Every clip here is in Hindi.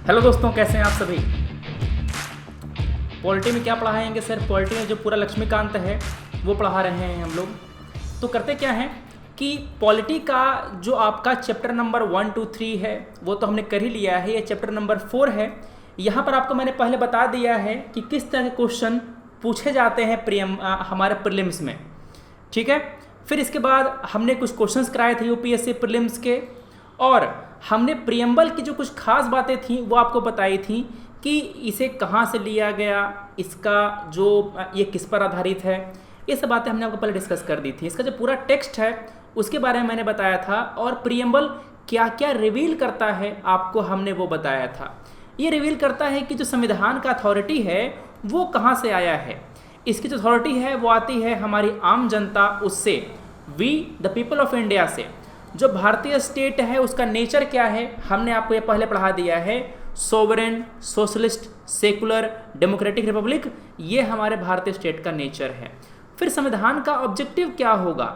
हेलो दोस्तों, कैसे हैं आप सभी। पॉलिटी में क्या पढ़ाएंगे सर? पॉलिटी में जो पूरा लक्ष्मीकांत है वो पढ़ा रहे हैं हम लोग। तो करते क्या हैं कि पॉलिटी का जो आपका चैप्टर नंबर 1, 2, 3 है वो तो हमने कर ही लिया है। ये चैप्टर नंबर 4 है। यहाँ पर आपको मैंने पहले बता दिया है कि किस तरह के क्वेश्चन पूछे जाते हैं हमारे प्रीलिम्स में, ठीक है। फिर इसके बाद हमने कुछ क्वेश्चंस कराए थे यूपीएससी प्रीलिम्स के, और हमने प्रियम्बल की जो कुछ खास बातें थी वो आपको बताई थी कि इसे कहाँ से लिया गया, इसका जो ये किस पर आधारित है, ये सब बातें हमने आपको पहले डिस्कस कर दी थी। इसका जो पूरा टेक्स्ट है उसके बारे में मैंने बताया था, और प्रियम्बल क्या क्या रिवील करता है आपको हमने वो बताया था। ये रिवील करता है कि जो संविधान का अथॉरिटी है वो कहाँ से आया है। इसकी जो अथॉरिटी है वो आती है हमारी आम जनता, उससे, we the people of India से। जो भारतीय स्टेट है उसका नेचर क्या है हमने आपको ये पहले पढ़ा दिया है। Sovereign, socialist, secular, democratic Republic, ये हमारे भारतीय स्टेट का नेचर है। फिर संविधान का ऑब्जेक्टिव क्या होगा?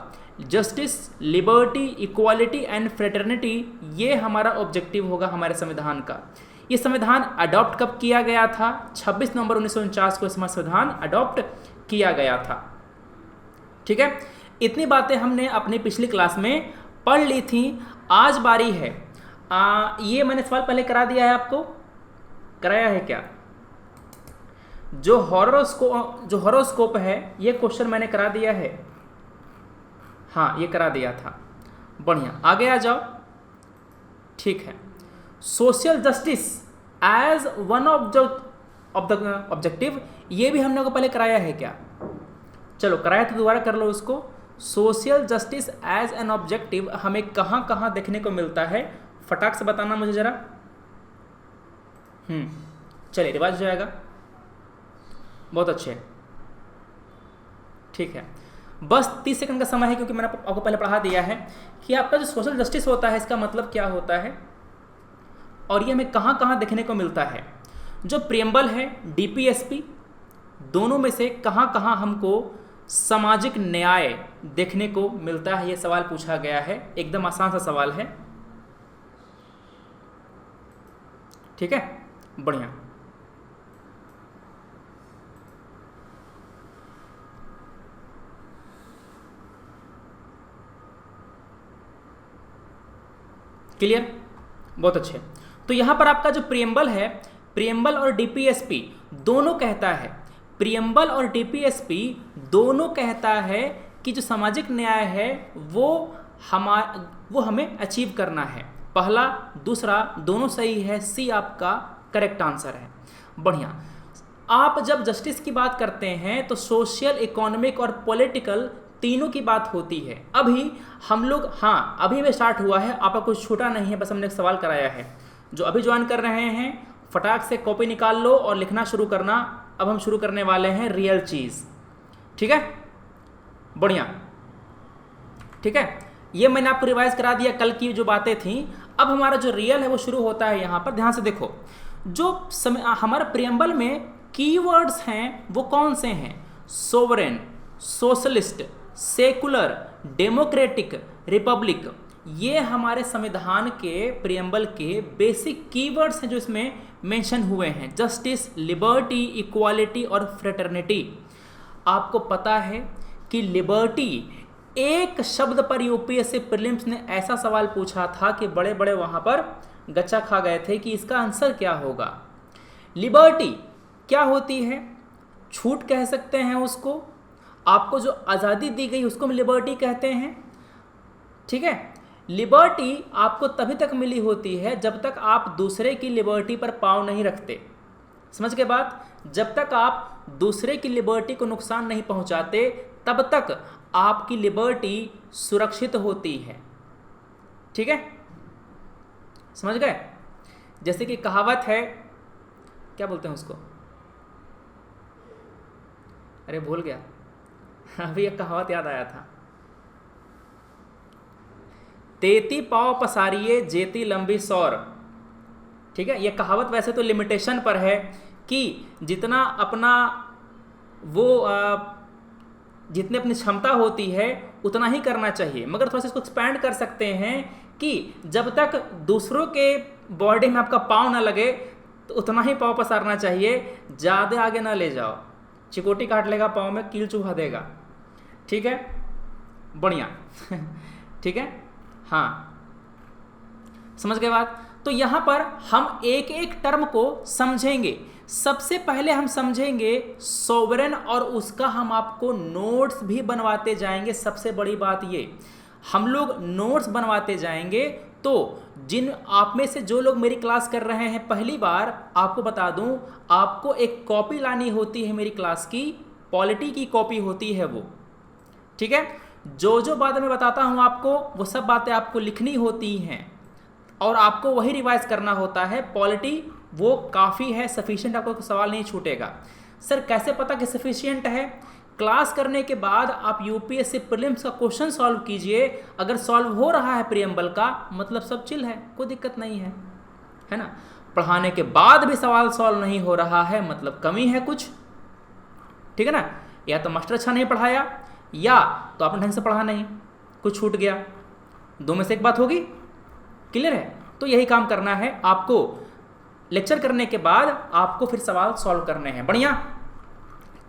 Justice, liberty, equality and fraternity, ये हमारा ऑब्जेक्टिव होगा हमारे संविधान का। ये संविधान अडॉप्ट कब किया गया था? 26 नवंबर 1949 को इसमें संविधान अडॉप्ट किया गया था, ठीक है। इतनी बातें हमने अपनी पिछली क्लास में पढ़ ली थी। आज बारी है, ये मैंने सवाल पहले करा दिया है, आपको कराया है क्या? जो हॉरोस्कोप है ये क्वेश्चन मैंने करा दिया है। हाँ, ये करा दिया था। बढ़िया, आगे आ जाओ, ठीक है। Social justice as one of the objective, ये भी हमने को पहले कराया है क्या? चलो, कराया तो दोबारा कर लो उसको। Social justice as an objective हमें कहाँ कहाँ देखने को मिलता है, फटाक से बताना मुझे जरा। चलिए, रिवाइज हो जाएगा, बहुत अच्छे, ठीक है। बस 30 सेकंड का समय है, क्योंकि मैंने आपको पहले पढ़ा दिया है कि आपका जो सोशल जस्टिस होता है इसका मतलब क्या होता है, और ये हमें कहाँ कहाँ देखने को मिलता है। जो प्रियम्बल है, डीपीएसपी, दोनों में से कहाँ कहाँ हमको सामाजिक न्याय देखने को मिलता है, ये सवाल पूछा गया है। एकदम आसान सा सवाल है, ठीक है, बढ़िया। क्लियर, बहुत अच्छे। तो यहां पर आपका जो प्रियम्बल है, प्रियम्बल और डीपीएसपी दोनों कहता है, प्रियम्बल और डीपीएसपी दोनों कहता है कि जो सामाजिक न्याय है वो हमें अचीव करना है। पहला, दूसरा दोनों सही है, सी आपका करेक्ट आंसर है। बढ़िया। आप जब जस्टिस की बात करते हैं तो सोशल, इकोनॉमिक और पॉलिटिकल तीनों की बात होती है। अभी हम लोग, हाँ अभी में स्टार्ट हुआ है, आपका कुछ छूटा नहीं है, बस हमने एक सवाल कराया है। जो अभी ज्वाइन कर रहे हैं फटाक से कॉपी निकाल लो और लिखना शुरू करना। अब हम शुरू करने वाले हैं रियल चीज़, ठीक है, बढ़िया, ठीक है। ये मैंने आपको रिवाइज करा दिया कल की जो बातें थी। अब हमारा जो रियल है वो शुरू होता है। यहाँ पर ध्यान से देखो, जो हमारे प्रियम्बल में कीवर्ड्स हैं वो कौन से हैं? Sovereign, socialist, secular, democratic, Republic, ये हमारे संविधान के प्रियम्बल के बेसिक कीवर्ड्स हैं जो इसमें मेंशन हुए हैं। जस्टिस, लिबर्टी, इक्वालिटी और फ्रेटर्निटी। आपको पता है कि लिबर्टी, एक शब्द पर यूपीएससी प्रीलिम्स ने ऐसा सवाल पूछा था कि बड़े बड़े वहां पर गच्चा खा गए थे कि इसका आंसर क्या होगा। लिबर्टी क्या होती है? छूट कह सकते हैं उसको। आपको जो आज़ादी दी गई उसको हम लिबर्टी कहते हैं, ठीक है। लिबर्टी आपको तभी तक मिली होती है जब तक आप दूसरे की लिबर्टी पर पाँव नहीं रखते। समझ के बात? जब तक आप दूसरे की लिबर्टी को नुकसान नहीं पहुंचाते तब तक आपकी लिबर्टी सुरक्षित होती है, ठीक है, समझ गए? जैसे कि कहावत है, क्या बोलते हैं उसको, अरे भूल गया, अभी एक कहावत याद आया था। तेती पाँव पसारिए जेती लंबी सौर, ठीक है। ये कहावत वैसे तो लिमिटेशन पर है कि जितना अपना वो जितनी अपनी क्षमता होती है उतना ही करना चाहिए, मगर थोड़ा सा इसको एक्सपैंड कर सकते हैं कि जब तक दूसरों के बॉडी में आपका पाँव ना लगे तो उतना ही पाँव पसारना चाहिए, ज़्यादा आगे ना ले जाओ, चिकोटी काट लेगा पाँव में, कील चुभा देगा। ठीक है, बढ़िया। ठीक है, हाँ, समझ गए बात। तो यहाँ पर हम एक एक टर्म को समझेंगे। सबसे पहले हम समझेंगे सोवरेन, और उसका हम आपको नोट्स भी बनवाते जाएंगे। सबसे बड़ी बात ये, हम लोग नोट्स बनवाते जाएंगे। तो जिन आप में से जो लोग मेरी क्लास कर रहे हैं पहली बार, आपको बता दूं, आपको एक कॉपी लानी होती है मेरी क्लास की, पॉलिटी की कॉपी होती है वो। ठीक है, जो बाद में बताता हूं आपको, वो सब बातें आपको लिखनी होती हैं और आपको वही रिवाइज करना होता है। पॉलिटी वो काफ़ी है, सफिशिएंट, आपको सवाल नहीं छूटेगा। सर कैसे पता कि सफिशिएंट है? क्लास करने के बाद आप यूपीएससी प्रीलिम्स का क्वेश्चन सॉल्व कीजिए। अगर सॉल्व हो रहा है प्रीएम्बल का, मतलब सब चिल है, कोई दिक्कत नहीं है ना। पढ़ाने के बाद भी सवाल सॉल्व नहीं हो रहा है, मतलब कमी है कुछ। ठीक है ना, या तो मास्टर अच्छा नहीं पढ़ाया, या तो आपने ढंग से पढ़ा नहीं, कुछ छूट गया, दो में से एक बात होगी। क्लियर है? तो यही काम करना है आपको। लेक्चर करने के बाद आपको फिर सवाल सॉल्व करने हैं। बढ़िया,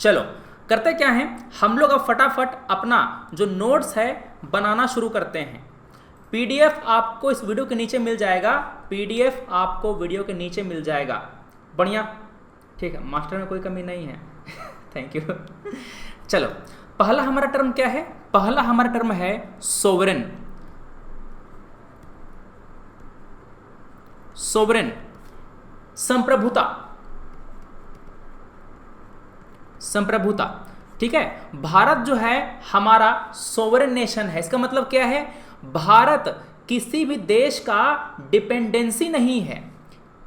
चलो करते क्या हैं हम लोग, अब फटाफट अपना जो नोट्स है बनाना शुरू करते हैं। पीडीएफ आपको इस वीडियो के नीचे मिल जाएगा, पीडीएफ आपको वीडियो के नीचे मिल जाएगा। बढ़िया, ठीक है, मास्टर में कोई कमी नहीं है। Thank you. चलो, पहला हमारा टर्म क्या है? पहला हमारा टर्म है सोवरेन। सोवरेन, संप्रभुता, संप्रभुता। ठीक है, भारत जो है हमारा सोवरेन नेशन है। इसका मतलब क्या है? भारत किसी भी देश का डिपेंडेंसी नहीं है,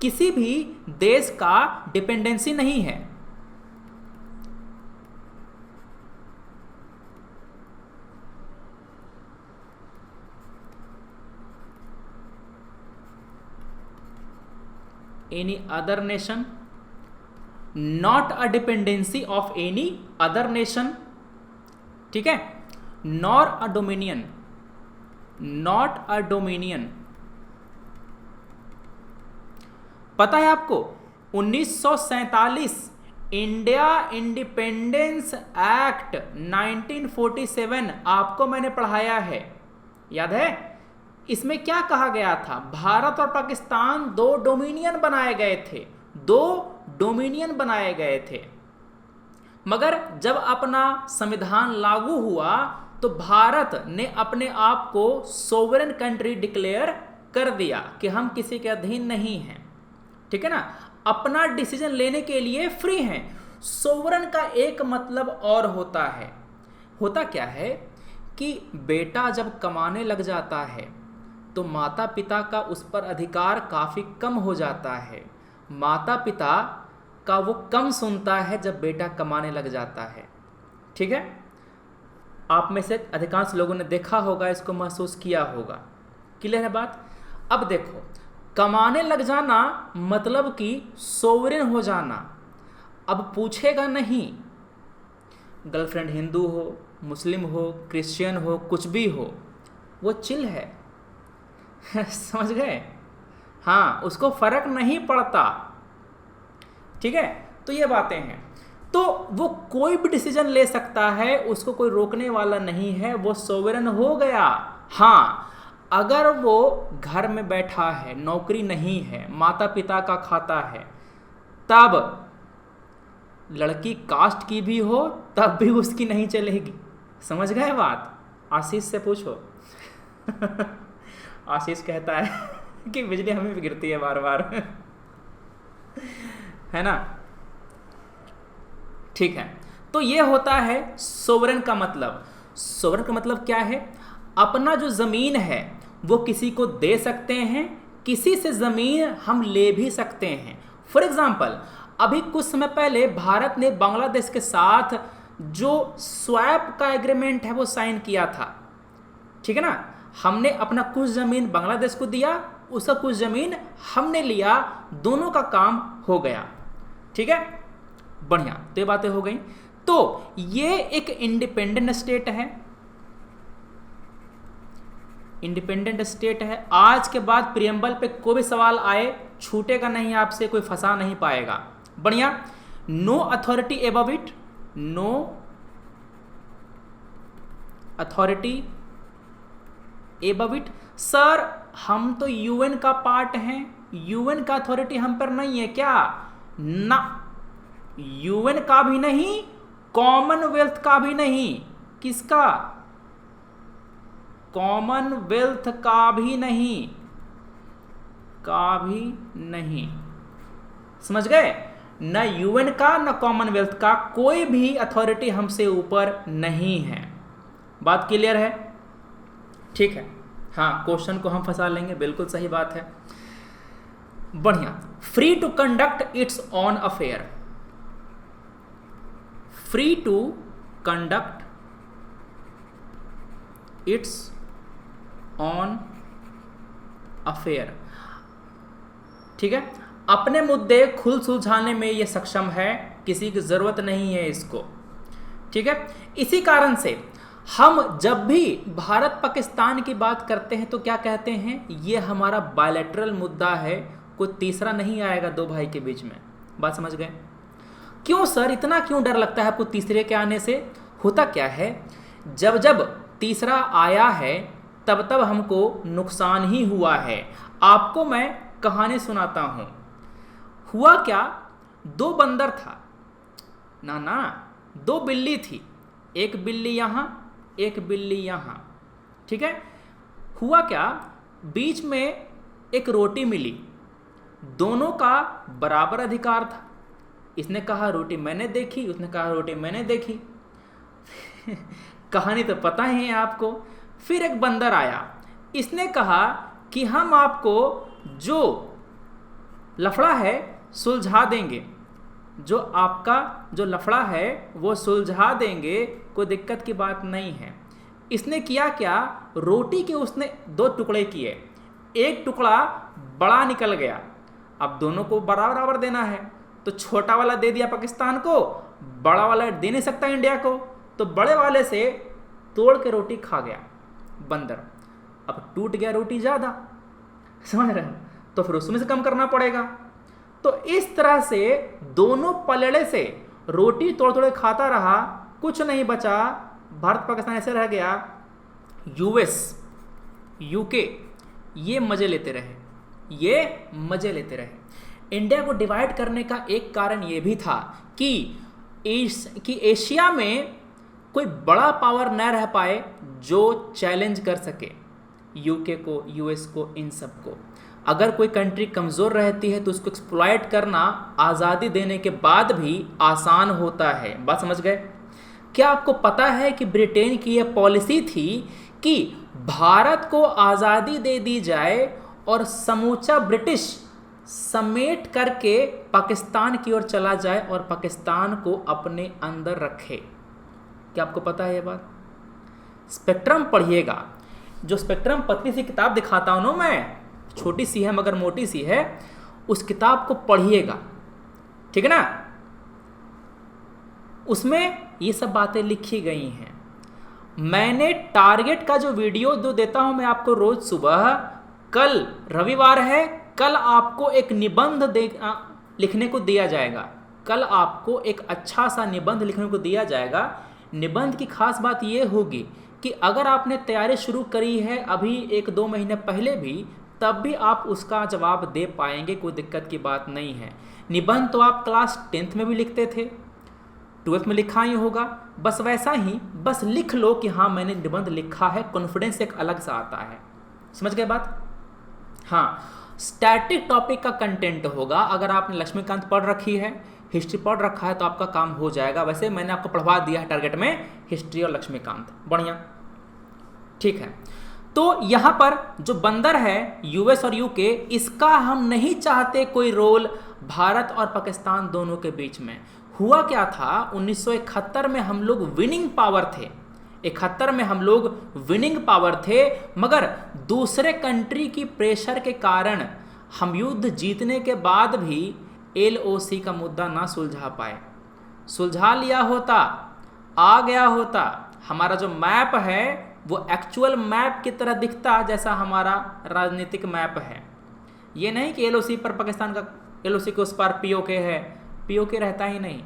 किसी भी देश का डिपेंडेंसी नहीं है। any other nation, not a dependency of any other nation। ठीक है, nor a dominion, not a dominion। पता है आपको 1947 इंडिया इंडिपेंडेंस एक्ट 1947 आपको मैंने पढ़ाया है, याद है? इसमें क्या कहा गया था? भारत और पाकिस्तान दो डोमिनियन बनाए गए थे, दो डोमिनियन बनाए गए थे। मगर जब अपना संविधान लागू हुआ तो भारत ने अपने आप को सोवरेन कंट्री डिक्लेयर कर दिया कि हम किसी के अधीन नहीं हैं। ठीक है ना, अपना डिसीजन लेने के लिए फ्री हैं। सोवरेन का एक मतलब और होता है, होता क्या है कि बेटा जब कमाने लग जाता है तो माता पिता का उस पर अधिकार काफ़ी कम हो जाता है। माता पिता का वो कम सुनता है जब बेटा कमाने लग जाता है। ठीक है, आप में से अधिकांश लोगों ने देखा होगा, इसको महसूस किया होगा। क्लियर है बात? अब देखो, कमाने लग जाना मतलब कि सोवरेन हो जाना। अब पूछेगा नहीं, गर्लफ्रेंड हिंदू हो, मुस्लिम हो, क्रिश्चियन हो, कुछ भी हो, वो चिल है। समझ गए? हाँ, उसको फर्क नहीं पड़ता। ठीक है, तो ये बातें हैं। तो वो कोई भी डिसीजन ले सकता है, उसको कोई रोकने वाला नहीं है, वो सोवरेन हो गया। हाँ, अगर वो घर में बैठा है, नौकरी नहीं है, माता पिता का खाता है, तब लड़की कास्ट की भी हो तब भी उसकी नहीं चलेगी। समझ गए बात? आशीष से पूछो। आशीष कहता है कि बिजली हमें भी गिरती है बार बार। है ना? ठीक है, तो ये होता है सोवरेन का मतलब। सोवरेन का मतलब क्या है? अपना जो ज़मीन है वो किसी को दे सकते हैं, किसी से ज़मीन हम ले भी सकते हैं। फॉर एग्जाम्पल, अभी कुछ समय पहले भारत ने बांग्लादेश के साथ जो स्वैप का एग्रीमेंट है वो साइन किया था। ठीक है ना, हमने अपना कुछ ज़मीन बांग्लादेश को दिया, उसका कुछ ज़मीन हमने लिया, दोनों का काम हो गया। ठीक है, बढ़िया, तो ये बातें हो गई। तो ये एक इंडिपेंडेंट स्टेट है, इंडिपेंडेंट स्टेट है। आज के बाद प्रियम्बल पे कोई भी सवाल आए छूटेगा नहीं आपसे, कोई फंसा नहीं पाएगा। बढ़िया। No authority above it, no authority above it. Sir हम तो यूएन का पार्ट हैं, यूएन का अथॉरिटी हम पर नहीं है क्या? ना, यूएन का भी नहीं, कॉमनवेल्थ का भी नहीं। किसका? कॉमनवेल्थ का भी नहीं, का भी नहीं। समझ गए? न यूएन का न कॉमनवेल्थ का, कोई भी अथॉरिटी हमसे ऊपर नहीं है। बात क्लियर है? ठीक है। हाँ, क्वेश्चन को हम फंसा लेंगे, बिल्कुल सही बात है। बढ़िया। Free to conduct its own affair, free to conduct its own affair. ठीक है, अपने मुद्दे खुद सुलझाने में ये सक्षम है, किसी की जरूरत नहीं है इसको। ठीक है, इसी कारण से हम जब भी भारत पाकिस्तान की बात करते हैं तो क्या कहते हैं? ये हमारा बायलैटरल मुद्दा है, कोई तीसरा नहीं आएगा दो भाई के बीच में। बात समझ गए? क्यों सर, इतना क्यों डर लगता है आपको तीसरे के आने से? होता क्या है, जब जब तीसरा आया है तब तब हमको नुकसान ही हुआ है। आपको मैं कहानी सुनाता हूं। हुआ क्या, दो बंदर था ना, दो बिल्ली थी, एक बिल्ली यहां एक बिल्ली यहां। ठीक है, हुआ क्या, बीच में एक रोटी मिली, दोनों का बराबर अधिकार था। इसने कहा रोटी मैंने देखी, उसने कहा रोटी मैंने देखी। कहानी तो पता ही है आपको। फिर एक बंदर आया, इसने कहा कि हम आपको जो लफड़ा है सुलझा देंगे, जो आपका जो लफड़ा है वो सुलझा देंगे, कोई दिक्कत की बात नहीं है। इसने किया क्या, रोटी के उसने दो टुकड़े किए, एक टुकड़ा बड़ा निकल गया, अब दोनों को बराबर देना है, तो छोटा वाला दे दिया पाकिस्तान को, बड़ा वाला दे नहीं सकता इंडिया को, तो बड़े वाले से तोड़ के रोटी खा गया बंदर। अब टूट गया रोटी ज़्यादा, समझ रहे हो, तो फिर उसमें से कम करना पड़ेगा। तो इस तरह से दोनों पलड़े से रोटी तोड़ तोड़ खाता रहा, कुछ नहीं बचा, भारत पाकिस्तान ऐसे रह गया। यूएस यूके ये मजे लेते रहे, ये मजे लेते रहे। इंडिया को डिवाइड करने का एक कारण ये भी था कि एशिया में कोई बड़ा पावर न रह पाए जो चैलेंज कर सके यूके को, यूएस को, इन सब को। अगर कोई कंट्री कमज़ोर रहती है तो उसको एक्सप्लॉइट करना आज़ादी देने के बाद भी आसान होता है। बात समझ गए? क्या आपको पता है कि ब्रिटेन की यह पॉलिसी थी कि भारत को आज़ादी दे दी जाए और समूचा ब्रिटिश समेट करके पाकिस्तान की ओर चला जाए और पाकिस्तान को अपने अंदर रखे? क्या आपको पता है ये बात? स्पेक्ट्रम पढ़िएगा, जो स्पेक्ट्रम पतली सी किताब दिखाता हूँ ना मैं, छोटी सी है मगर मोटी सी है, उस किताब को पढ़िएगा, ठीक है ना? उसमें ये सब बातें लिखी गई हैं। मैंने टारगेट का जो वीडियो जो देता हूं मैं आपको रोज सुबह, कल रविवार है, कल आपको एक निबंध लिखने को दिया जाएगा, कल आपको एक अच्छा सा निबंध लिखने को दिया जाएगा। निबंध की खास बात ये होगी कि अगर आपने तैयारी शुरू करी है अभी 1-2 महीने पहले भी, तब भी आप उसका जवाब दे पाएंगे, कोई दिक्कत की बात नहीं है। निबंध तो आप क्लास 10th में भी लिखते थे, 12th में लिखा ही होगा, बस वैसा ही बस लिख लो कि हाँ मैंने निबंध लिखा है, कॉन्फिडेंस एक अलग सा आता है। समझ गए बात? हाँ, स्टैटिक टॉपिक का कंटेंट होगा। अगर आपने लक्ष्मीकांत पढ़ रखी है, हिस्ट्री पढ़ रखा है तो आपका काम हो जाएगा। वैसे मैंने आपको पढ़वा दिया है टारगेट में हिस्ट्री और लक्ष्मीकांत, बढ़िया, ठीक है। तो यहाँ पर जो बंदर है यूएस और यूके, इसका हम नहीं चाहते कोई रोल भारत और पाकिस्तान दोनों के बीच में। हुआ क्या था, 1971 में हम लोग विनिंग पावर थे, 71 में हम लोग विनिंग पावर थे, मगर दूसरे कंट्री की प्रेशर के कारण हम युद्ध जीतने के बाद भी LOC का मुद्दा ना सुलझा पाए। सुलझा लिया होता, आ गया होता, हमारा जो मैप है वो एक्चुअल मैप की तरह दिखता जैसा हमारा राजनीतिक मैप है, ये नहीं कि एलओसी पर पाकिस्तान का, एलओसी के उस पार पीओके है, पीओके रहता ही नहीं,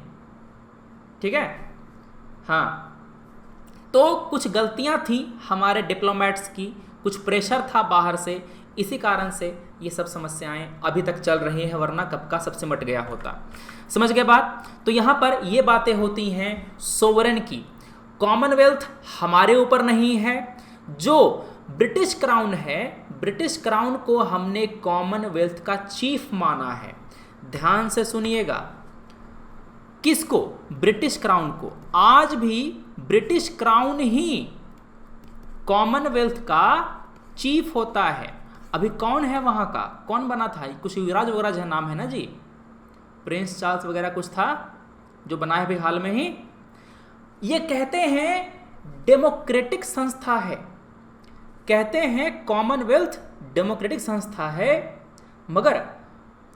ठीक है। हाँ, तो कुछ गलतियां थी हमारे डिप्लोमेट्स की, कुछ प्रेशर था बाहर से, इसी कारण से ये सब समस्याएं अभी तक चल रही हैं, वरना कब का सब सिमट गया होता। समझ गए बात? तो यहाँ पर ये बातें होती हैं सोवरेन की। कॉमनवेल्थ हमारे ऊपर नहीं है, जो ब्रिटिश क्राउन है, ब्रिटिश क्राउन को हमने कॉमनवेल्थ का चीफ माना है। ध्यान से सुनिएगा, किसको? ब्रिटिश क्राउन को। आज भी ब्रिटिश क्राउन ही कॉमनवेल्थ का चीफ होता है। अभी कौन है वहां का, कौन बना था? कुछ युवराज वगैरह है नाम है ना जी, प्रिंस चार्ल्स वगैरह कुछ था जो बना है अभी हाल में ही। ये कहते हैं डेमोक्रेटिक संस्था है, कहते हैं कॉमनवेल्थ डेमोक्रेटिक संस्था है। मगर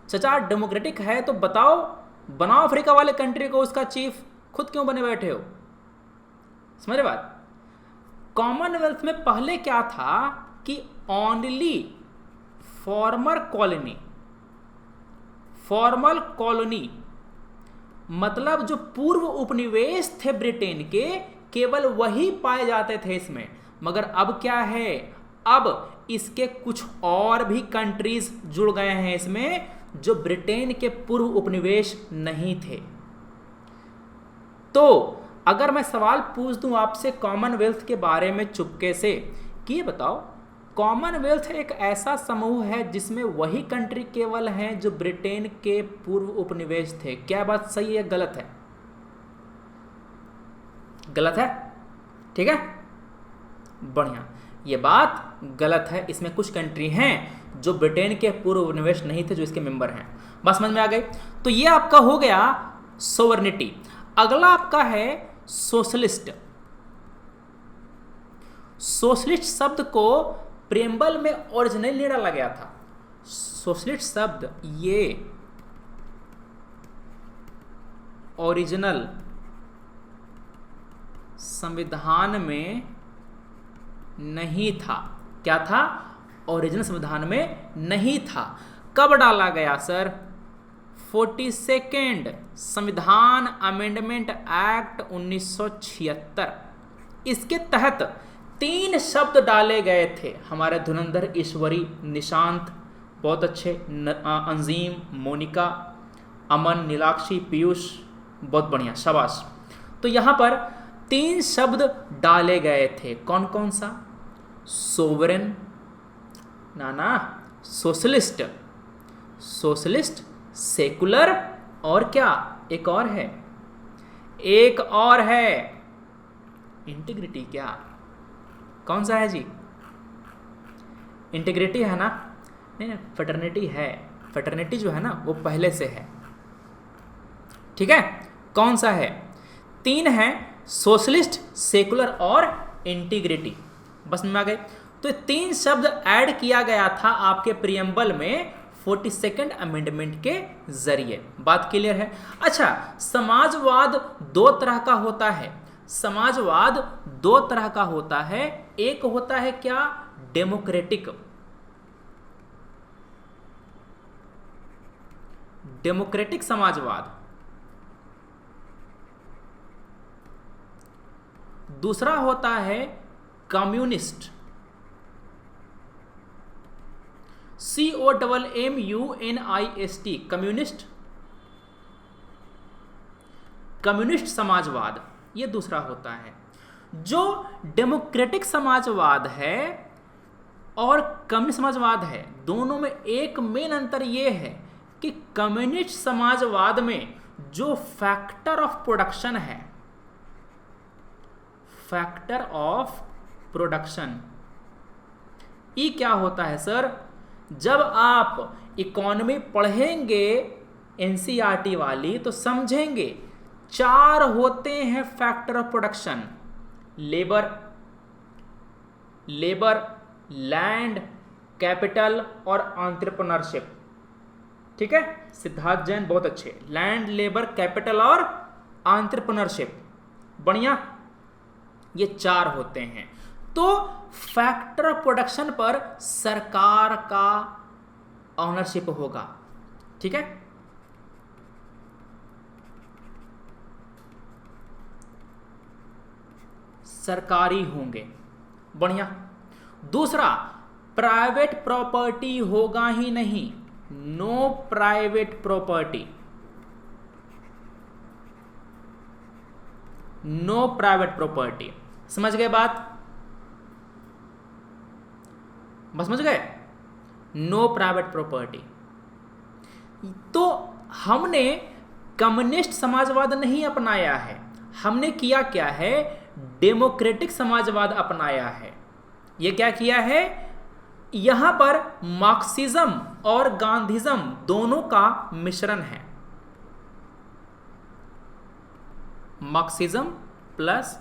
चचा डेमोक्रेटिक है तो बताओ, बनाओ अफ्रीका वाले कंट्री को उसका चीफ, खुद क्यों बने बैठे हो? समझ रहे बात? कॉमनवेल्थ में पहले क्या था कि only farmer colony, formal colony मतलब जो पूर्व उपनिवेश थे ब्रिटेन के, केवल वही पाए जाते थे इसमें। मगर अब क्या है, अब इसके कुछ और भी कंट्रीज जुड़ गए हैं इसमें जो ब्रिटेन के पूर्व उपनिवेश नहीं थे। तो अगर मैं सवाल पूछ दूं आपसे कॉमनवेल्थ के बारे में चुपके से कि ये बताओ, कॉमनवेल्थ एक ऐसा समूह है जिसमें वही कंट्री केवल हैं जो ब्रिटेन के पूर्व उपनिवेश थे। क्या बात सही है, गलत है? गलत है, ठीक है, बढ़िया। ये बात गलत है, इसमें कुछ कंट्री हैं जो ब्रिटेन के पूर्व उपनिवेश नहीं थे जो इसके मेंबर हैं। बस समझ में आ गई? तो ये आपका हो गया सोवर्निटी। अगला आपका है सोशलिस्ट। सोशलिस्ट शब्द को प्रेम्बल में ओरिजिनल नहीं डाला गया था। सोशलिस्ट शब्द ये ओरिजिनल संविधान में नहीं था। क्या था? ओरिजिनल संविधान में नहीं था। कब डाला गया सर? 42nd संविधान अमेंडमेंट एक्ट 1976। इसके तहत 3 शब्द डाले गए थे। हमारे धुरंधर ईश्वरी, निशांत बहुत अच्छे, अंजीम, मोनिका, अमन, नीलाक्षी, पीयूष बहुत बढ़िया, शाबाश। तो यहाँ पर 3 शब्द डाले गए थे। कौन कौन सा? सोवरेन, ना सोशलिस्ट, सोशलिस्ट, सेकुलर, और क्या एक और है? एक और है इंटीग्रिटी। क्या? कौन सा है जी? इंटीग्रिटी है ना? नहीं, फ्रेटर्निटी है। फ्रेटर्निटी जो है ना वो पहले से है, ठीक है। कौन सा है? 3 है, सोशलिस्ट, सेकुलर और इंटीग्रिटी। बस में आ गए। तो 3 शब्द ऐड किया गया था आपके प्रियम्बल में 42nd अमेंडमेंट के जरिए। बात क्लियर है? अच्छा, समाजवाद 2 तरह का होता है। समाजवाद 2 तरह का होता है। एक होता है क्या? डेमोक्रेटिक, डेमोक्रेटिक समाजवाद। दूसरा होता है कम्युनिस्ट, COMMUNIST, कम्युनिस्ट, कम्युनिस्ट समाजवाद, ये दूसरा होता है। जो डेमोक्रेटिक समाजवाद है और कम्युनिस्ट समाजवाद है, दोनों में एक मेन अंतर ये है कि कम्युनिस्ट समाजवाद में जो फैक्टर ऑफ प्रोडक्शन है, फैक्टर ऑफ प्रोडक्शन, ये क्या होता है सर? जब आप इकोनॉमी पढ़ेंगे NCERT वाली तो समझेंगे 4 होते हैं factor of production. Labour, land, capital और एंटरप्रेन्योरशिप, ठीक है। सिद्धार्थ जैन बहुत अच्छे। लैंड, लेबर, कैपिटल और एंटरप्रेन्योरशिप, बढ़िया। ये 4 होते हैं। तो फैक्टर ऑफ प्रोडक्शन पर सरकार का ऑनरशिप होगा। ठीक है, सरकारी होंगे, बढ़िया। दूसरा, प्राइवेट प्रॉपर्टी होगा ही नहीं, no private property, no private property. समझ गए बात? बस समझ गए, नो प्राइवेट प्रॉपर्टी। तो हमने कम्युनिस्ट समाजवाद नहीं अपनाया है, हमने किया क्या है, डेमोक्रेटिक समाजवाद अपनाया है। ये क्या किया है, यहां पर मार्क्सिज्म और गांधीज्म दोनों का मिश्रण है, मार्क्सिज्म प्लस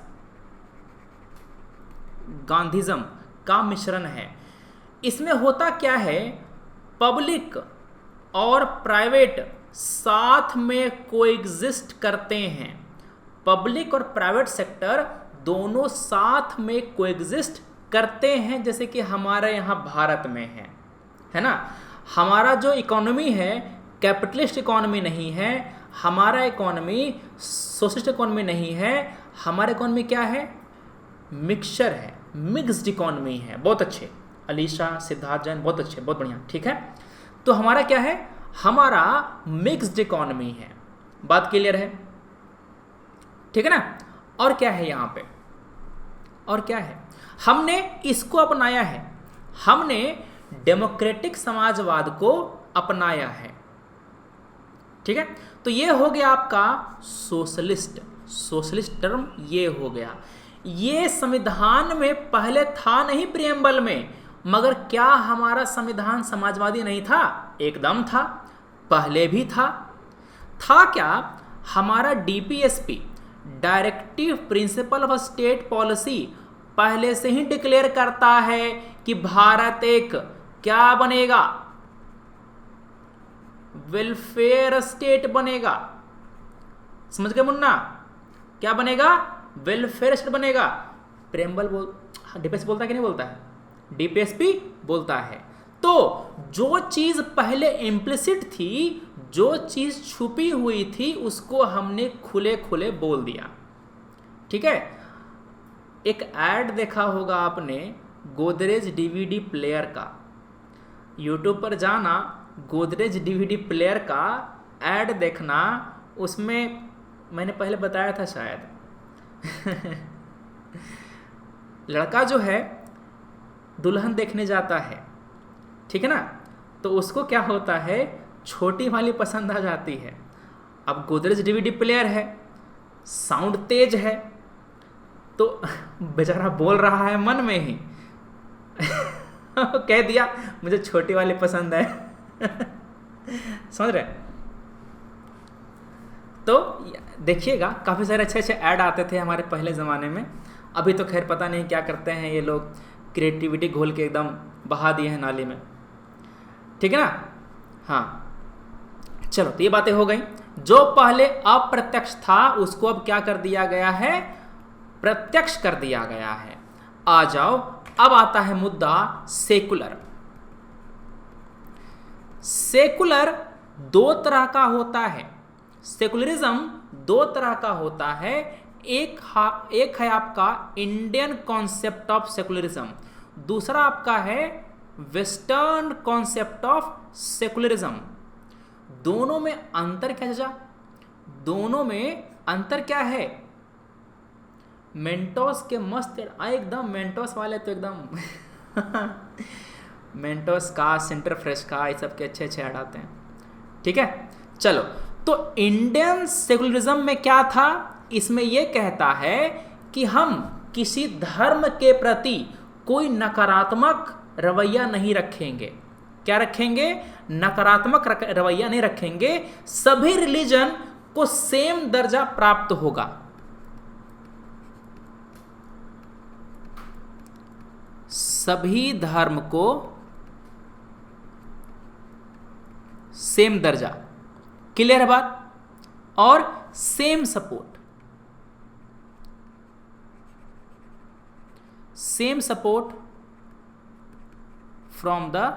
गांधीज्म का मिश्रण है। इसमें होता क्या है, पब्लिक और प्राइवेट साथ में कोएग्जिस्ट करते हैं, पब्लिक और प्राइवेट सेक्टर दोनों साथ में कोएग्जिस्ट करते हैं, जैसे कि हमारे यहाँ भारत में है ना। हमारा जो इकोनॉमी है कैपिटलिस्ट इकोनॉमी नहीं है, हमारा इकोनॉमी सोशलिस्ट इकोनॉमी नहीं है, हमारा इकोनॉमी क्या है, मिक्सचर है, मिक्स्ड इकोनॉमी है। बहुत अच्छे अलीशा, सिद्धार्थ जैन, बहुत अच्छे, बहुत बढ़िया। ठीक है, तो हमारा क्या है, हमारा मिक्स्ड इकोनॉमी है। बात क्लियर है? ठीक है ना। और क्या है यहाँ पे, और क्या है, हमने इसको अपनाया है, हमने डेमोक्रेटिक समाजवाद को अपनाया है। ठीक है, तो ये हो गया आपका सोशलिस्ट, सोशलिस्ट टर्म ये हो गया। ये संविधान में पहले था नहीं प्रियम्बल में, मगर क्या हमारा संविधान समाजवादी नहीं था? एकदम था, पहले भी था। क्या हमारा DPSP, directive principle of state policy, पहले से ही डिक्लेयर करता है कि भारत एक क्या बनेगा, वेलफेयर स्टेट बनेगा। समझ गए मुन्ना, क्या बनेगा, वेलफेयर स्टेट बनेगा। प्रेम्बल डीपीएसपी बोलता है कि नहीं बोलता है? डीपीएसपी बोलता है। तो जो चीज पहले इम्प्लिसिट थी, जो चीज छुपी हुई थी, उसको हमने खुले खुले बोल दिया। ठीक है, एक ऐड देखा होगा आपने गोदरेज डीवीडी प्लेयर का, यूट्यूब पर जाना, गोदरेज डीवीडी प्लेयर का ऐड देखना, उसमें मैंने पहले बताया था शायद लड़का जो है दुल्हन देखने जाता है, ठीक है ना, तो उसको क्या होता है, छोटी वाली पसंद आ जाती है। अब गोदरेज डीवीडी प्लेयर है, साउंड तेज है, तो बेचारा बोल रहा है मन में ही कह दिया मुझे छोटी वाली पसंद है समझ रहे? तो देखिएगा काफ़ी सारे अच्छे अच्छे ऐड आते थे हमारे पहले ज़माने में। अभी तो खैर पता नहीं क्या करते हैं ये लोग, क्रिएटिविटी घोल के एकदम बहा दिए हैं नाली में। ठीक है ना। हाँ चलो, तो ये बातें हो गई। जो पहले अप्रत्यक्ष था उसको अब क्या कर दिया गया है, प्रत्यक्ष कर दिया गया है। आ जाओ, अब आता है मुद्दा सेकुलर। सेकुलर दो तरह का होता है, सेकुलरिज्म दो तरह का होता है। एक है आपका इंडियन कॉन्सेप्ट ऑफ सेकुलरिज्म, दूसरा आपका है वेस्टर्न कॉन्सेप्ट ऑफ सेकुलरिज्म। दोनों में अंतर क्या चाचा, दोनों में अंतर क्या है? मेंटोस के मस्त एकदम, मेंटोस वाले तो एकदम मेंटोस का, सेंटर फ्रेश का, ये सब के अच्छे अच्छे ऐड आते हैं। ठीक है, चलो, तो इंडियन सेकुलरिज्म में क्या था, इसमें यह कहता है कि हम किसी धर्म के प्रति कोई नकारात्मक रवैया नहीं रखेंगे। क्या रखेंगे? नकारात्मक रवैया नहीं रखेंगे। सभी रिलीजन को सेम दर्जा प्राप्त होगा। सभी धर्म को सेम दर्जा, क्लियर है बात? और same support, same support from the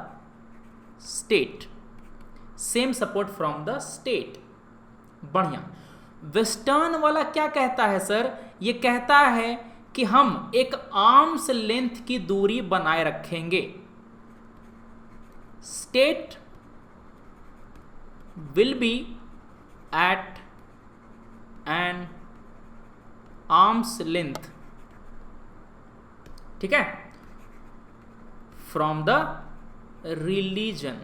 state, same support from the state. बढ़िया। वेस्टर्न वाला क्या कहता है सर? ये कहता है कि हम एक आर्म्स लेंथ की दूरी बनाए रखेंगे। State will be at an arms length, ठीक है, फ्रॉम द रिलीजन।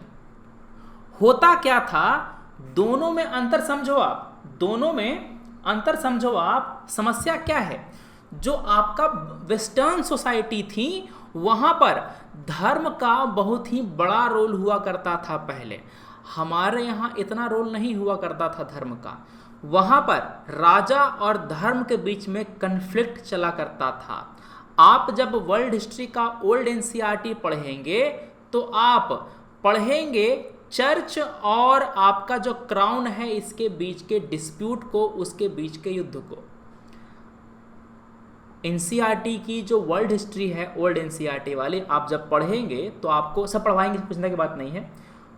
होता क्या था, दोनों में अंतर समझो आप, दोनों में अंतर समझो आप। समस्या क्या है, जो आपका वेस्टर्न सोसाइटी थी वहां पर धर्म का बहुत ही बड़ा रोल हुआ करता था पहले। हमारे यहाँ इतना रोल नहीं हुआ करता था धर्म का। वहां पर राजा और धर्म के बीच में कन्फ्लिक्ट चला करता था। आप जब वर्ल्ड हिस्ट्री का ओल्ड एनसीईआरटी पढ़ेंगे तो आप पढ़ेंगे चर्च और आपका जो क्राउन है इसके बीच के डिस्प्यूट को, उसके बीच के युद्ध को। एनसीईआरटी की जो वर्ल्ड हिस्ट्री है ओल्ड एनसीईआरटी वाली, आप जब पढ़ेंगे तो आपको सब पढ़वाएंगे, पूछने की बात नहीं है।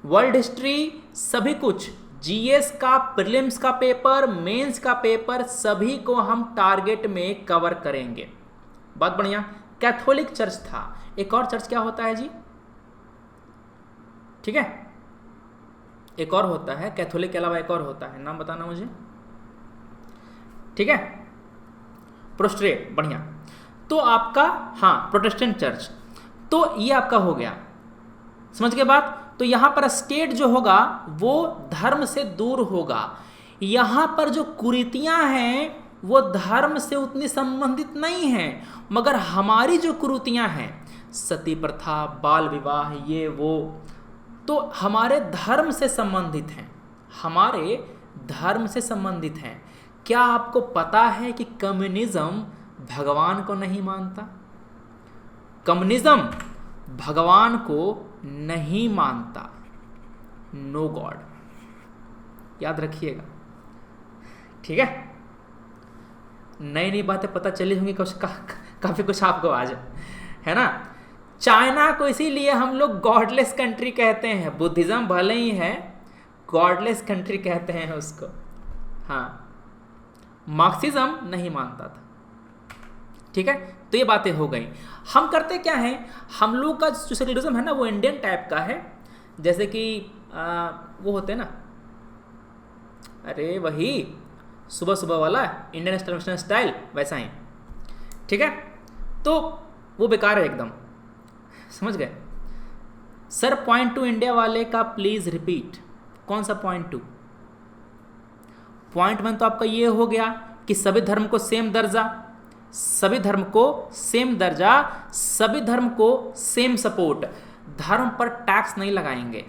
वर्ल्ड हिस्ट्री सभी कुछ, जीएस का, प्रीलिम्स का पेपर, मेंस का पेपर, सभी को हम टारगेट में कवर करेंगे। बहुत बढ़िया। कैथोलिक चर्च था, एक और चर्च क्या होता है जी? ठीक है, एक और होता है कैथोलिक के अलावा, एक और होता है, नाम बताना मुझे। ठीक है, प्रोस्ट्रेट। बढ़िया। तो आपका, हाँ, प्रोटेस्टेंट चर्च। तो ये आपका हो गया, समझ गए बात? तो यहां पर स्टेट जो होगा वो धर्म से दूर होगा। यहां पर जो कुरीतियां हैं वो धर्म से उतनी संबंधित नहीं हैं, मगर हमारी जो कुरीतियां हैं, सती प्रथा, बाल विवाह, ये वो, तो हमारे धर्म से संबंधित हैं, हमारे धर्म से संबंधित हैं। क्या आपको पता है कि कम्युनिज्म भगवान को नहीं मानता? कम्युनिज्म भगवान को नहीं मानता, नो गॉड, याद रखिएगा। ठीक है, नई नई बातें पता चली होंगी काफी कुछ आपको आज, है ना। चाइना को इसीलिए हम लोग गॉडलेस कंट्री कहते हैं, बुद्धिज्म भले ही है, गॉडलेस कंट्री कहते हैं उसको। हाँ, मार्क्सिज्म नहीं मानता था। ठीक है, तो ये बातें हो गई। हम करते क्या हैं, हम लोग का जो सेक्युलरिज्म है ना वो इंडियन टाइप का है, जैसे कि वो होते हैं ना, अरे वही सुबह सुबह वाला इंडियन इंटरनेशनल स्टाइल, वैसा ही। ठीक है, तो वो बेकार है एकदम, समझ गए सर? पॉइंट टू इंडिया वाले का प्लीज रिपीट। कौन सा पॉइंट टू? पॉइंट वन तो आपका ये हो गया कि सभी धर्म को सेम दर्जा, सभी धर्म को सेम दर्जा, सभी धर्म को सेम सपोर्ट, धर्म पर टैक्स नहीं लगाएंगे।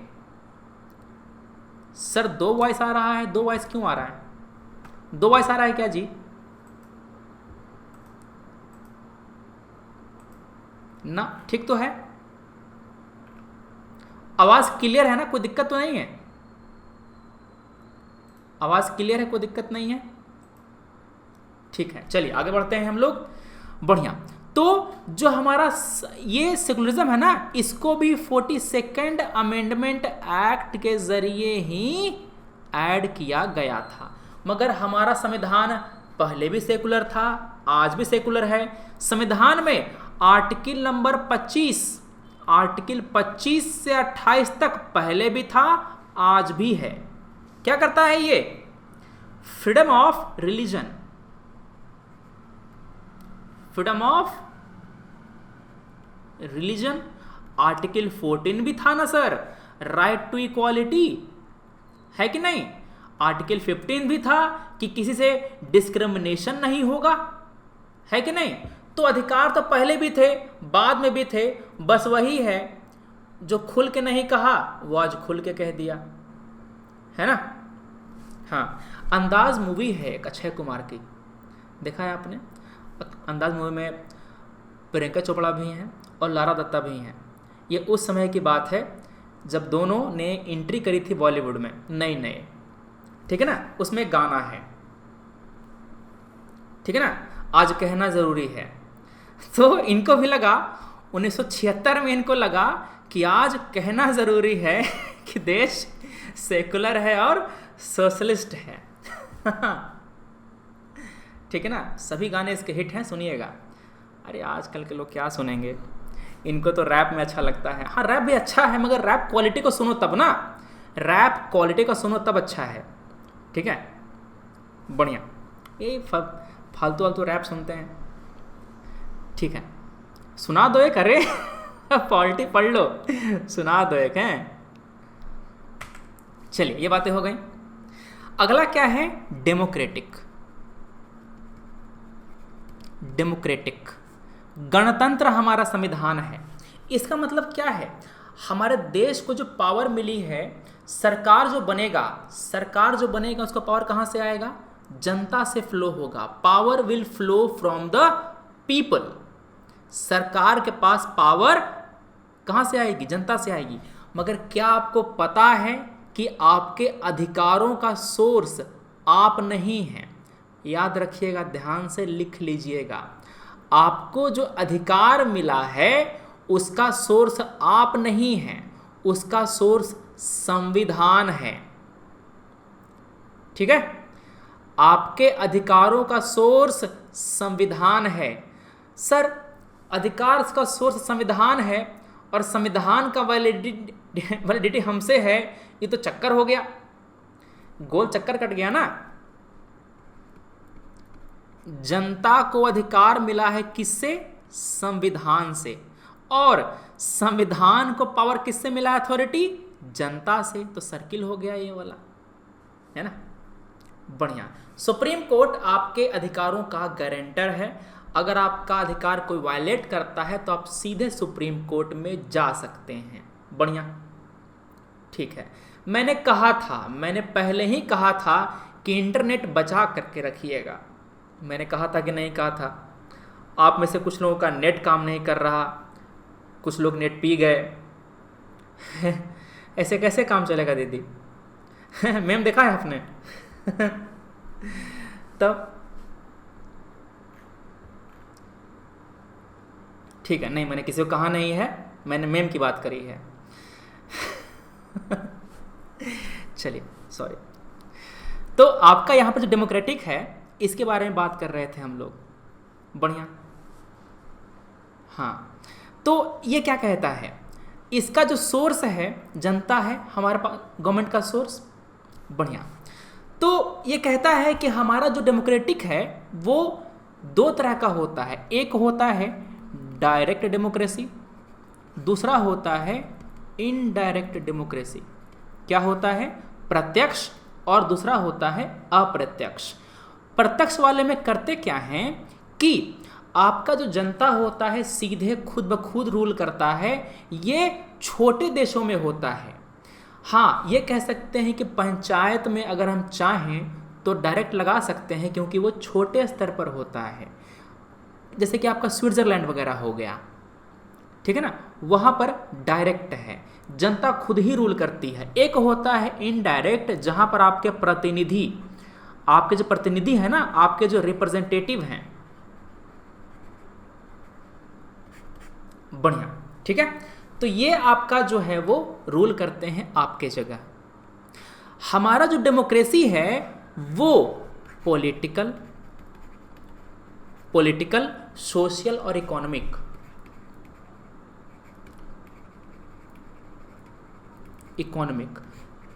सर दो वॉइस आ रहा है, दो वॉइस क्यों आ रहा है? दो वॉइस आ रहा है क्या जी? ना, ठीक तो है, आवाज क्लियर है ना, कोई दिक्कत तो नहीं है? आवाज क्लियर है, कोई दिक्कत नहीं है? ठीक है, चलिए आगे बढ़ते हैं हम लोग। बढ़िया। तो जो हमारा ये सेकुलरिज्म है ना, इसको भी 42nd अमेंडमेंट एक्ट के जरिए ही ऐड किया गया था। मगर हमारा संविधान पहले भी सेकुलर था, आज भी सेकुलर है। संविधान में आर्टिकल नंबर 25, आर्टिकल 25 से 28 तक पहले भी था, आज भी है। क्या करता है ये? Freedom of religion, freedom of religion. Article 14 भी था ना सर, राइट टू इक्वालिटी, है कि नहीं? आर्टिकल 15 भी था कि किसी से डिस्क्रिमिनेशन नहीं होगा, है कि नहीं? तो अधिकार तो पहले भी थे, बाद में भी थे, बस वही है जो खुल के नहीं कहा वो आज खुल के कह दिया, है ना। हाँ, अंदाज मूवी है एक अक्षय कुमार की, देखा है आपने? अंदाज मूवी में प्रियंका चोपड़ा भी हैं और लारा दत्ता भी हैं। ये उस समय की बात है जब दोनों ने एंट्री करी थी बॉलीवुड में, नए, ठीक है ना। उसमें गाना है, ठीक है ना, आज कहना ज़रूरी है। तो इनको भी लगा 1976 में, इनको लगा कि आज कहना ज़रूरी है कि देश सेकुलर है और सोशलिस्ट है। ठीक है ना, सभी गाने इसके हिट हैं, सुनिएगा। अरे आजकल के लोग क्या सुनेंगे, इनको तो रैप में अच्छा लगता है। हाँ रैप भी अच्छा है, मगर रैप क्वालिटी को सुनो तब ना, रैप क्वालिटी को सुनो तब अच्छा है। ठीक है, बढ़िया। ये फालतू फालतू रैप सुनते हैं। ठीक है, सुना दो एक, अरे पॉलिटी पढ़ लो, सुना दो एक हैं। चलिए ये बातें हो गई। अगला क्या है, डेमोक्रेटिक। डेमोक्रेटिक गणतंत्र हमारा संविधान है। इसका मतलब क्या है, हमारे देश को जो पावर मिली है, सरकार जो बनेगा उसका पावर कहाँ से आएगा, जनता से फ्लो होगा। Power will flow from the people. सरकार के पास पावर कहाँ से आएगी, जनता से आएगी। मगर क्या आपको पता है कि आपके अधिकारों का सोर्स आप नहीं हैं। याद रखिएगा, ध्यान से लिख लीजिएगा। आपको जो अधिकार मिला है उसका सोर्स आप नहीं है, उसका सोर्स संविधान है। ठीक है, आपके अधिकारों का सोर्स संविधान है। सर अधिकार का सोर्स संविधान है और संविधान का वैलिडिटी हमसे है, ये तो चक्कर हो गया, गोल चक्कर कट गया ना। जनता को अधिकार मिला है किससे, संविधान से, और संविधान को पावर किससे मिला है, अथॉरिटी, जनता से। तो सर्किल हो गया ये वाला, है ना। बढ़िया। सुप्रीम कोर्ट आपके अधिकारों का गारंटर है। अगर आपका अधिकार कोई वायलेट करता है तो आप सीधे सुप्रीम कोर्ट में जा सकते हैं। बढ़िया, ठीक है। मैंने पहले ही कहा था कि इंटरनेट बचा करके रखिएगा। मैंने कहा था कि नहीं कहा था। आप में से कुछ लोगों का नेट काम नहीं कर रहा, कुछ लोग नेट पी गए। ऐसे कैसे काम चलेगा दीदी? मैम देखा है आपने? तब ठीक है, नहीं मैंने किसी को कहा नहीं है, मैंने मेम की बात करी है। चलिए सॉरी। तो आपका यहाँ पर जो डेमोक्रेटिक है इसके बारे में बात कर रहे थे हम लोग। बढ़िया। हाँ, तो ये क्या कहता है, इसका जो सोर्स है जनता है, हमारे पास गवर्नमेंट का सोर्स। बढ़िया। तो ये कहता है कि हमारा जो डेमोक्रेटिक है वो दो तरह का होता है। एक होता है डायरेक्ट डेमोक्रेसी, दूसरा होता है इनडायरेक्ट डेमोक्रेसी। क्या होता है, प्रत्यक्ष, और दूसरा होता है अप्रत्यक्ष। प्रत्यक्ष वाले में करते क्या हैं कि आपका जो जनता होता है सीधे खुद ब खुद रूल करता है। ये छोटे देशों में होता है। हाँ, ये कह सकते हैं कि पंचायत में अगर हम चाहें तो डायरेक्ट लगा सकते हैं, क्योंकि वो छोटे स्तर पर होता है। जैसे कि आपका स्विट्ज़रलैंड वगैरह हो गया, ठीक है ना, वहाँ पर डायरेक्ट है, जनता खुद ही रूल करती है। एक होता है इनडायरेक्ट, जहाँ पर आपके जो प्रतिनिधि है ना, आपके जो रिप्रेजेंटेटिव हैं। बढ़िया, ठीक है। तो ये आपका जो है वो रूल करते हैं आपके जगह। हमारा जो डेमोक्रेसी है वो पॉलिटिकल, सोशल और इकोनॉमिक,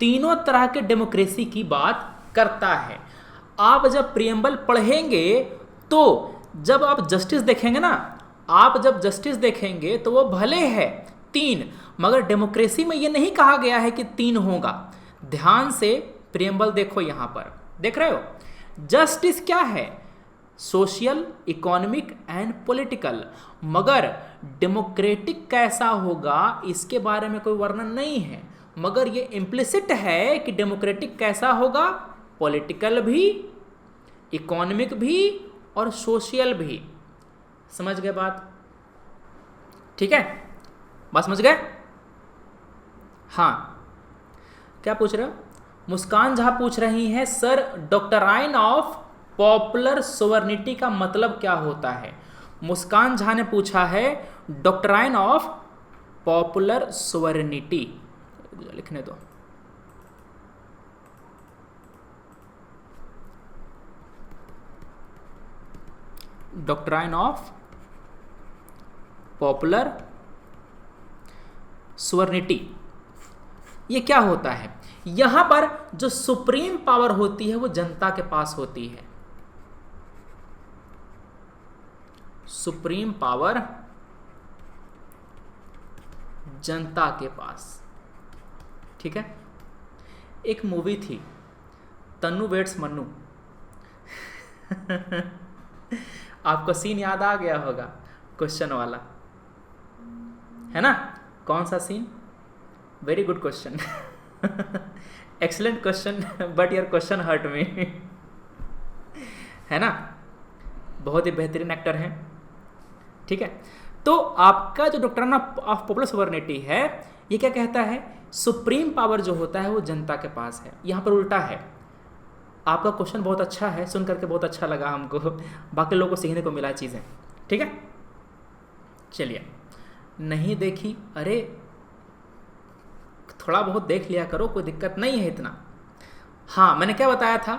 तीनों तरह के डेमोक्रेसी की बात करता है। आप जब प्रियम्बल पढ़ेंगे तो जब आप जस्टिस देखेंगे तो वो भले है 3, मगर डेमोक्रेसी में ये नहीं कहा गया है कि 3 होगा। ध्यान से प्रियम्बल देखो, यहाँ पर देख रहे हो, जस्टिस क्या है, सोशल, इकोनॉमिक एंड पॉलिटिकल। मगर डेमोक्रेटिक कैसा होगा इसके बारे में कोई वर्णन नहीं है, मगर ये इम्प्लिसिट है कि डेमोक्रेटिक कैसा होगा, पॉलिटिकल भी, इकोनॉमिक भी और सोशल भी। समझ गए बात? ठीक है, बात समझ गए? हाँ, क्या पूछ रहे हो? मुस्कान झा पूछ रही हैं, sir doctrine of popular sovereignty का मतलब क्या होता है? मुस्कान झा ने पूछा है डॉक्ट्राइन ऑफ पॉपुलर सोवरेनिटी लिखने दो। डॉक्ट्राइन ऑफ पॉपुलर सोवरेनिटी, ये क्या होता है? यहां पर जो सुप्रीम पावर होती है वो जनता के पास होती है। सुप्रीम पावर जनता के पास, ठीक है। एक मूवी थी तन्नू वेड्स मन्नू आपको सीन याद आ गया होगा, क्वेश्चन वाला, है ना? कौन सा scene? Very good question excellent question, but your question hurt me है ना? बहुत ही बेहतरीन एक्टर हैं, ठीक है। तो आपका जो डॉक्ट्रिन ऑफ पॉपुलर सोवरेनिटी है, ये क्या कहता है? सुप्रीम पावर जो होता है वो जनता के पास है। यहाँ पर उल्टा है। आपका क्वेश्चन बहुत अच्छा है, सुन करके बहुत अच्छा लगा हमको, बाकी लोगों को सीखने को मिला चीज़ें, ठीक है। चलिए, नहीं देखी, अरे थोड़ा बहुत देख लिया करो, कोई दिक्कत नहीं है इतना। हाँ, मैंने क्या बताया था?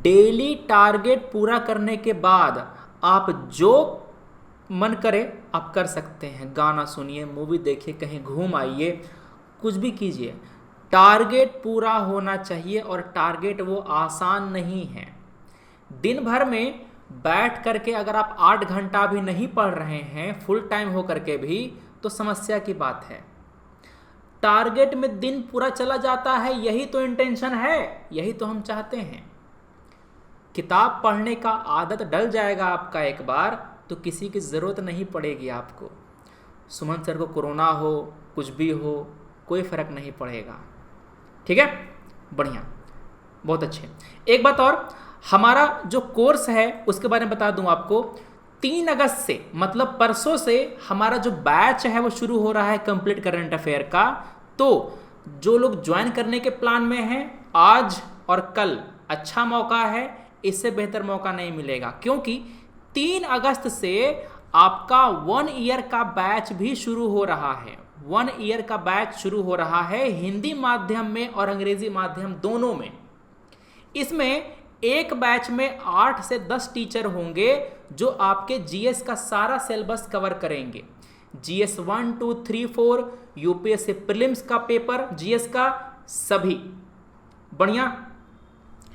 डेली टारगेट पूरा करने के बाद आप जो मन करे आप कर सकते हैं। गाना सुनिए, मूवी देखिए, कहीं घूम आइए, कुछ भी कीजिए। टारगेट पूरा होना चाहिए, और टारगेट वो आसान नहीं है। दिन भर में बैठ करके अगर आप 8 घंटा भी नहीं पढ़ रहे हैं फुल टाइम हो करके भी, तो समस्या की बात है। टारगेट में दिन पूरा चला जाता है, यही तो इंटेंशन है, यही तो हम चाहते हैं। किताब पढ़ने का आदत डल जाएगा आपका एक बार, तो किसी की ज़रूरत नहीं पड़ेगी आपको। सुमन सर को कोरोना हो, कुछ भी हो, कोई फ़र्क नहीं पड़ेगा, ठीक है। बढ़िया, बहुत अच्छे। एक बात और, हमारा जो कोर्स है उसके बारे में बता दूं आपको। 3 अगस्त से, मतलब परसों से, हमारा जो बैच है वो शुरू हो रहा है कंप्लीट करंट अफेयर का। तो जो लोग ज्वाइन करने के प्लान में हैं, आज और कल अच्छा मौका है, इससे बेहतर मौका नहीं मिलेगा, क्योंकि 3 अगस्त से आपका 1 ईयर का बैच भी शुरू हो रहा है। 1 ईयर का बैच शुरू हो रहा है हिंदी माध्यम में और अंग्रेजी माध्यम दोनों में। इसमें एक बैच में 8 से 10 टीचर होंगे जो आपके जीएस का सारा सिलेबस कवर करेंगे। जीएस 1, 2, 3, 4, यूपीएससी प्रीलिम्स का पेपर, जीएस का सभी। बढ़िया,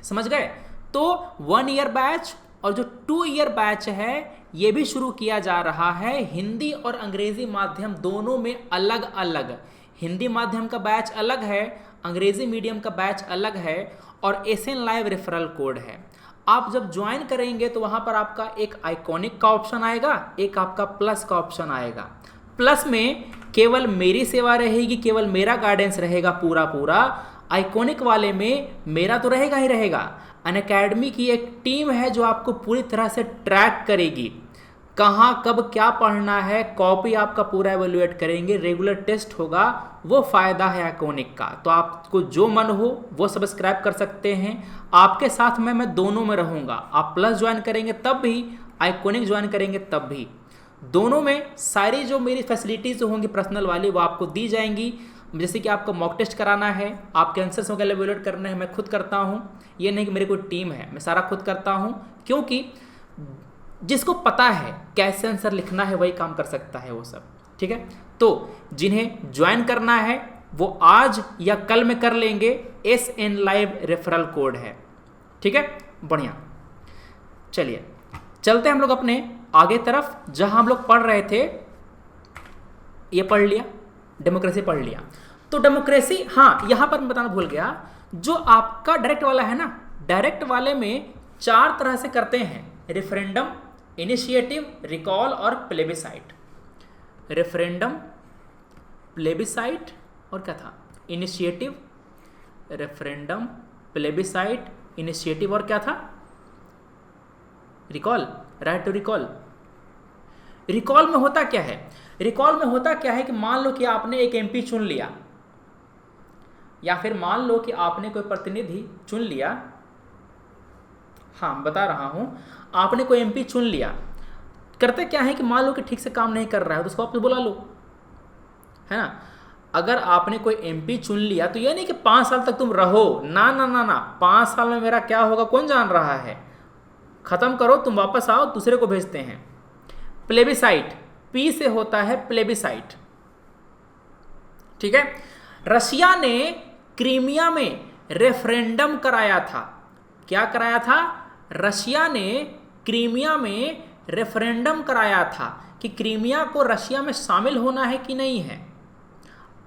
समझ गए? तो 1 ईयर बैच और जो 2 ईयर बैच है ये भी शुरू किया जा रहा है, हिंदी और अंग्रेजी माध्यम दोनों में अलग अलग। हिंदी माध्यम का बैच अलग है, अंग्रेजी मीडियम का बैच अलग है, और एसएन लाइव रेफरल कोड है। आप जब ज्वाइन करेंगे तो वहाँ पर आपका एक आइकॉनिक का ऑप्शन आएगा, एक आपका प्लस का ऑप्शन आएगा। प्लस में केवल मेरी सेवा रहेगी, केवल मेरा गाइडेंस रहेगा पूरा। आइकॉनिक वाले में मेरा तो रहेगा ही रहेगा, अनअकैडमी की एक टीम है जो आपको पूरी तरह से ट्रैक करेगी, कहाँ कब क्या पढ़ना है, कॉपी आपका पूरा एवेल्युएट करेंगे, रेगुलर टेस्ट होगा। वो फ़ायदा है आइकॉनिक का। तो आपको जो मन हो वो सब्सक्राइब कर सकते हैं। आपके साथ मैं दोनों में रहूँगा। आप प्लस ज्वाइन करेंगे तब भी, आइकॉनिक ज्वाइन करेंगे तब भी, दोनों में सारी जो मेरी फैसिलिटीज़ जो होंगी पर्सनल वाली वो आपको दी जाएंगी। जैसे कि आपको मॉक टेस्ट कराना है, आपके आंसर्स वगैरह एवेल्युएट करने हैं, मैं खुद करता हूँ। ये नहीं कि मेरी कोई टीम है, मैं सारा खुद करता हूँ, क्योंकि जिसको पता है कैसे आंसर लिखना है वही काम कर सकता है वो सब, ठीक है। तो जिन्हें ज्वाइन करना है वो आज या कल में कर लेंगे, SN लाइव रेफरल कोड है, ठीक है। बढ़िया, चलिए चलते हैं हम लोग अपने आगे तरफ, जहां हम लोग पढ़ रहे थे। ये पढ़ लिया, डेमोक्रेसी पढ़ लिया। तो डेमोक्रेसी, हाँ यहाँ पर मैं बताना भूल गया, जो आपका डायरेक्ट वाला है ना, डायरेक्ट वाले में 4 तरह से करते हैं, रेफरेंडम, इनिशिएटिव, रिकॉल और प्लेबिसाइट। रेफरेंडम, प्लेबिसाइट और क्या था, इनिशिएटिव, रेफरेंडम, प्लेबिसाइट, इनिशिएटिव और क्या था, recall, right to recall. Recall में होता क्या है? रिकॉल में होता क्या है कि मान लो कि आपने एक एमपी चुन लिया, या फिर मान लो कि आपने कोई प्रतिनिधि चुन लिया, हाँ बता रहा हूं, आपने कोई एमपी चुन लिया। करते क्या है कि मान लो कि ठीक से काम नहीं कर रहा है तो उसको आप बुला लो, है ना। अगर आपने कोई एमपी चुन लिया तो ये नहीं कि 5 साल तक तुम रहो, ना ना ना ना, 5 साल में मेरा क्या होगा कौन जान रहा है। खत्म करो, तुम वापस आओ, दूसरे को भेजते हैं। प्लेबिसाइट, पी से होता है प्लेबिसाइट, ठीक है। रशिया ने क्रीमिया में रेफरेंडम कराया था। क्या कराया था? रशिया ने क्रीमिया में रेफरेंडम कराया था कि क्रीमिया को रशिया में शामिल होना है कि नहीं है।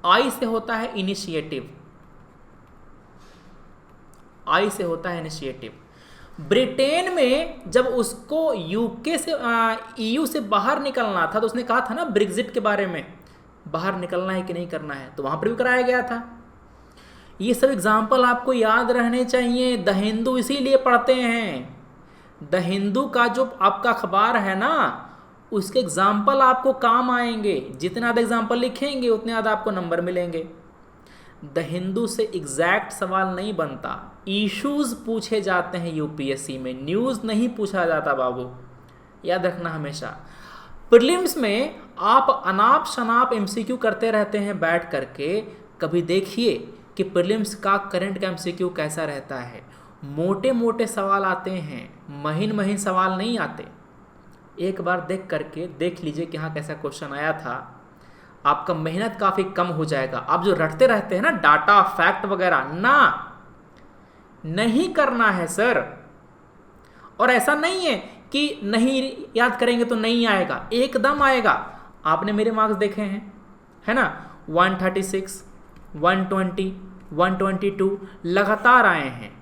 आई से होता है इनिशिएटिव, आई से होता है इनिशिएटिव। ब्रिटेन में जब उसको यूके से ईयू से बाहर निकलना था तो उसने कहा था ना ब्रेग्जिट के बारे में, बाहर निकलना है कि नहीं करना है, तो वहां पर भी कराया गया था। ये सब एग्जाम्पल आपको याद रहने चाहिए। द हिंदू इसीलिए पढ़ते हैं। द हिंदू का जो आपका अखबार है ना, उसके एग्जाम्पल आपको काम आएंगे। जितने ज़्यादा एग्जाम्पल लिखेंगे उतने ज़्यादा आपको नंबर मिलेंगे। द हिंदू से एग्जैक्ट सवाल नहीं बनता, इश्यूज पूछे जाते हैं यूपीएससी में, न्यूज़ नहीं पूछा जाता बाबू, याद रखना हमेशा। प्रीलिम्स में आप अनाप शनाप एमसीक्यू करते रहते हैं बैठ करके, कभी देखिए कि प्रीलिम्स का करंट का एमसीक्यू कैसा रहता है। मोटे मोटे सवाल आते हैं, महीन महीन सवाल नहीं आते। एक बार देख करके देख लीजिए कि हाँ कैसा क्वेश्चन आया था, आपका मेहनत काफ़ी कम हो जाएगा। आप जो रटते रहते हैं ना डाटा फैक्ट वगैरह, ना, नहीं करना है सर। और ऐसा नहीं है कि नहीं याद करेंगे तो नहीं आएगा, एकदम आएगा। आपने मेरे मार्क्स देखे हैं, है ना, 136, 120, 122 लगातार आए हैं।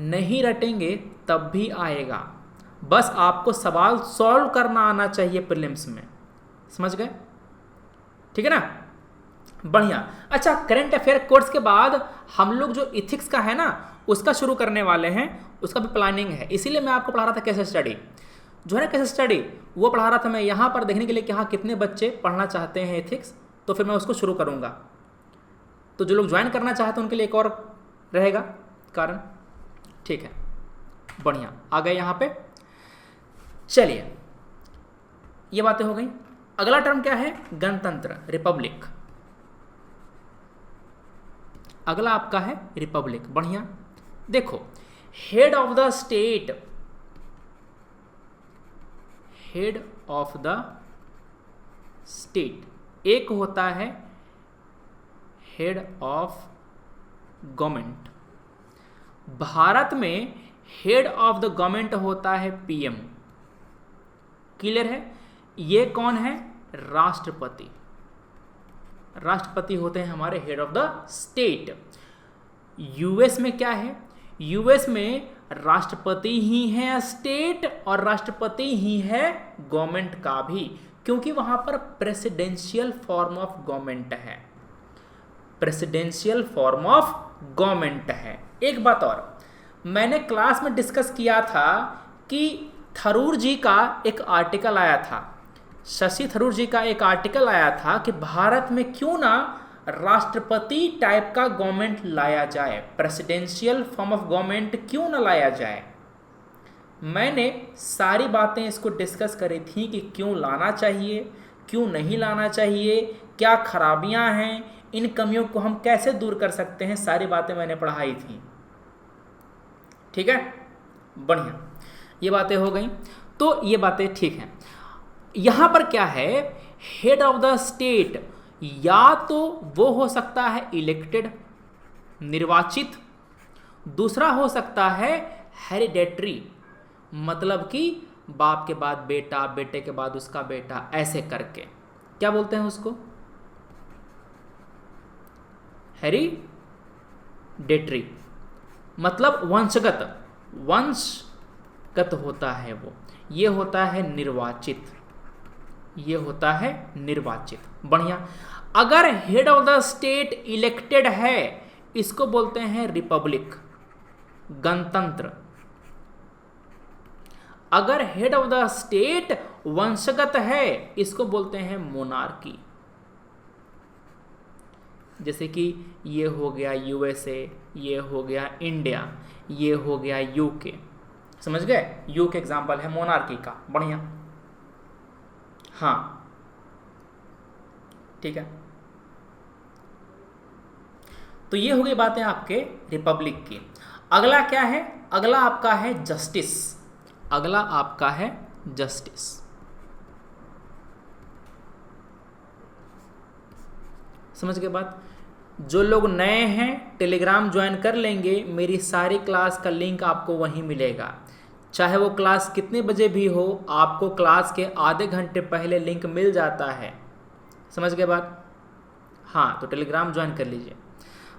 नहीं रटेंगे तब भी आएगा, बस आपको सवाल सॉल्व करना आना चाहिए प्रीलिम्स में, समझ गए? ठीक है ना, बढ़िया। अच्छा, करंट अफेयर कोर्स के बाद हम लोग जो इथिक्स का है ना उसका शुरू करने वाले हैं, उसका भी प्लानिंग है। इसीलिए मैं आपको पढ़ा रहा था केस स्टडी, जो है ना केस स्टडी, वो पढ़ा रहा था मैं यहाँ पर देखने के लिए कि हाँ कितने बच्चे पढ़ना चाहते हैं इथिक्स, तो फिर मैं उसको शुरू करूँगा। तो जो लोग ज्वाइन करना चाहते हैं उनके लिए एक और रहेगा कारण। ठीक है, बढ़िया, आ गए यहाँ पे। चलिए, ये बातें हो गई। अगला टर्म क्या है? गणतंत्र, रिपब्लिक। अगला आपका है रिपब्लिक। बढ़िया, देखो, head of the state, head of the state, एक होता है हेड ऑफ गवर्नमेंट। भारत में हेड ऑफ द गवर्नमेंट होता है पीएम। क्लियर है? ये कौन है? राष्ट्रपति। राष्ट्रपति होते हैं हमारे head of the state. US में क्या है? यूएस में राष्ट्रपति ही है स्टेट और राष्ट्रपति ही है गवर्नमेंट का भी, क्योंकि वहां पर प्रेसिडेंशियल फॉर्म ऑफ गवर्नमेंट है, प्रेसिडेंशियल फॉर्म ऑफ गवर्नमेंट है। एक बात और, मैंने क्लास में डिस्कस किया था कि थरूर जी का एक आर्टिकल आया था, शशि थरूर जी का एक आर्टिकल आया था कि भारत में क्यों ना राष्ट्रपति टाइप का गवर्नमेंट लाया जाए, प्रेसिडेंशियल फॉर्म ऑफ गवर्नमेंट क्यों ना लाया जाए। मैंने सारी बातें इसको डिस्कस करी थी कि क्यों लाना चाहिए, क्यों नहीं लाना चाहिए, क्या खराबियां हैं, इन कमियों को हम कैसे दूर कर सकते हैं, सारी बातें मैंने पढ़ाई थी। ठीक है, बढ़िया, ये बातें हो गई। तो ये बातें ठीक हैं। यहां पर क्या है? हेड ऑफ द स्टेट या तो वो हो सकता है इलेक्टेड, निर्वाचित, दूसरा हो सकता है हेरिडेटरी, मतलब कि बाप के बाद बेटा, बेटे के बाद उसका बेटा, ऐसे करके। क्या बोलते हैं उसको? हेरिडेटरी, मतलब वंशगत, वंशगत होता है वो। ये होता है निर्वाचित, ये होता है निर्वाचित। बढ़िया। अगर head of the state elected है, इसको बोलते हैं रिपब्लिक, गणतंत्र। अगर हेड ऑफ द स्टेट वंशगत है, इसको बोलते हैं मोनार्की। जैसे कि ये हो गया यूएसए, ये हो गया इंडिया, ये हो गया यूके। समझ गए? यूके एग्जाम्पल है मोनार्की का। बढ़िया, हाँ ठीक है। तो ये हो गई बातें आपके रिपब्लिक की। अगला क्या है? अगला आपका है जस्टिस। अगला आपका है जस्टिस। समझ के बात? जो लोग नए हैं टेलीग्राम ज्वाइन कर लेंगे, मेरी सारी क्लास का लिंक आपको वहीं मिलेगा। चाहे वो क्लास कितने बजे भी हो, आपको क्लास के आधे घंटे पहले लिंक मिल जाता है। समझ गए बात? हाँ, तो टेलीग्राम ज्वाइन कर लीजिए।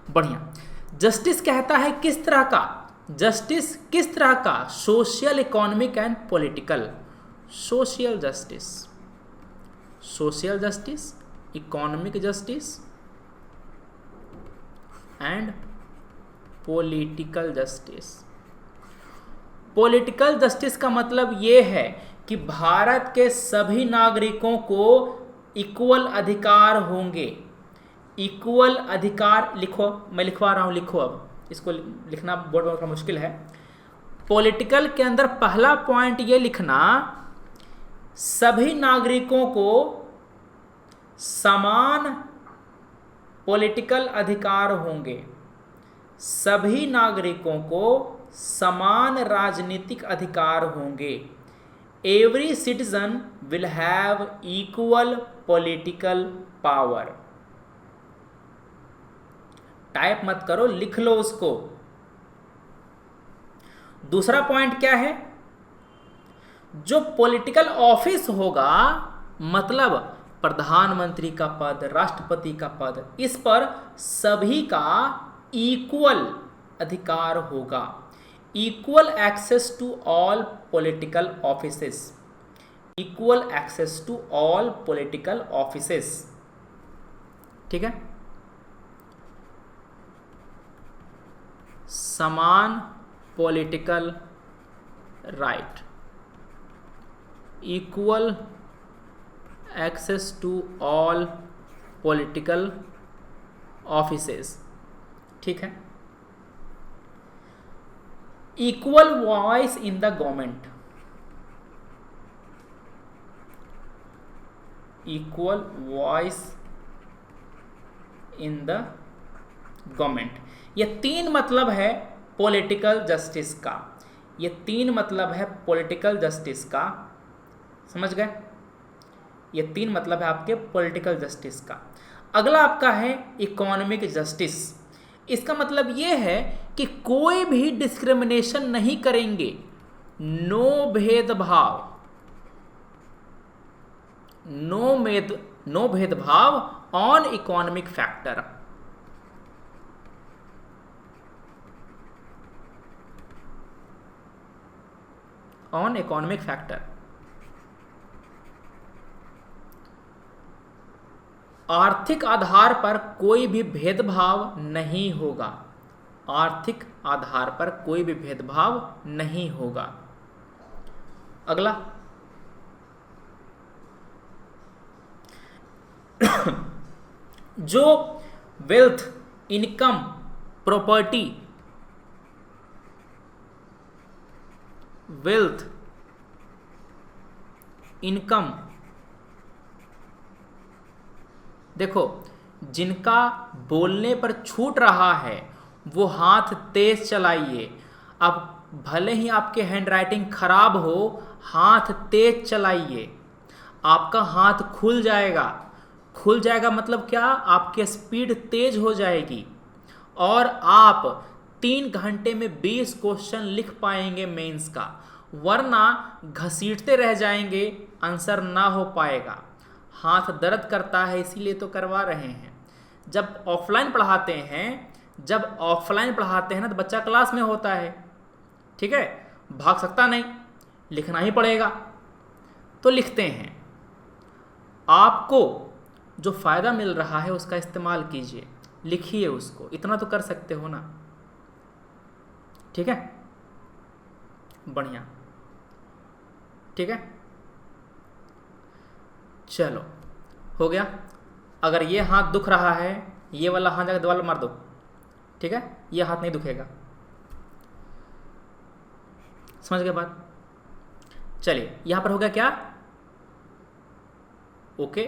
बढ़िया। जस्टिस कहता है किस तरह का? जस्टिस किस तरह का? Social, economic and political. Social justice, social justice, economic justice and political justice. Political justice का मतलब ये है कि भारत के सभी नागरिकों को इक्वल अधिकार होंगे। इक्वल अधिकार लिखो, मैं लिखवा रहा हूँ, लिखो। अब इसको लिखना बहुत मुश्किल है। पॉलिटिकल के अंदर पहला पॉइंट ये लिखना, सभी नागरिकों को समान पॉलिटिकल अधिकार होंगे। सभी नागरिकों को समान राजनीतिक अधिकार होंगे। Every citizen will have equal political power. Type मत करो, लिख लो उसको। दूसरा पॉइंट क्या है? जो पॉलिटिकल ऑफिस होगा, मतलब प्रधानमंत्री का पद, राष्ट्रपति का पद, इस पर सभी का इक्वल अधिकार होगा। Equal access to all political offices. Equal access to all political offices. ठीक है? समान political right, equal access to all political offices. ठीक है? Equal voice in the government. Equal voice in the government. ये तीन मतलब है पॉलिटिकल जस्टिस का। ये तीन मतलब है पॉलिटिकल जस्टिस का। समझ गए? ये तीन मतलब है आपके पॉलिटिकल जस्टिस का। अगला आपका है इकोनॉमिक जस्टिस। इसका मतलब ये है कि कोई भी डिस्क्रिमिनेशन नहीं करेंगे। नो भेदभाव, नो भेदभाव on economic factor. On economic factor. आर्थिक आधार पर कोई भी भेदभाव नहीं होगा। आर्थिक आधार पर कोई भी भेदभाव नहीं होगा। अगला जो wealth, income, property, wealth, income, देखो, जिनका बोलने पर छूट रहा है वो हाथ तेज चलाइए। अब भले ही आपके हैंडराइटिंग खराब हो, हाथ तेज चलाइए। आपका हाथ खुल जाएगा। खुल जाएगा मतलब क्या? आपकी स्पीड तेज हो जाएगी और आप 3 घंटे में 20 क्वेश्चन लिख पाएंगे मेंस का। वरना घसीटते रह जाएंगे, आंसर ना हो पाएगा। हाथ दर्द करता है, इसीलिए तो करवा रहे हैं। जब ऑफलाइन पढ़ाते हैं ना, तो बच्चा क्लास में होता है, ठीक है, भाग सकता नहीं, लिखना ही पड़ेगा, तो लिखते हैं। आपको जो फ़ायदा मिल रहा है उसका इस्तेमाल कीजिए, लिखिए उसको, इतना तो कर सकते हो ना। ठीक है, बढ़िया, ठीक है, चलो हो गया। अगर ये हाथ दुख रहा है, ये वाला हाथ जाकर दीवार मार दो, ठीक है, ये हाथ नहीं दुखेगा। समझ गए बात? चलिए, यहां पर हो गया क्या? ओके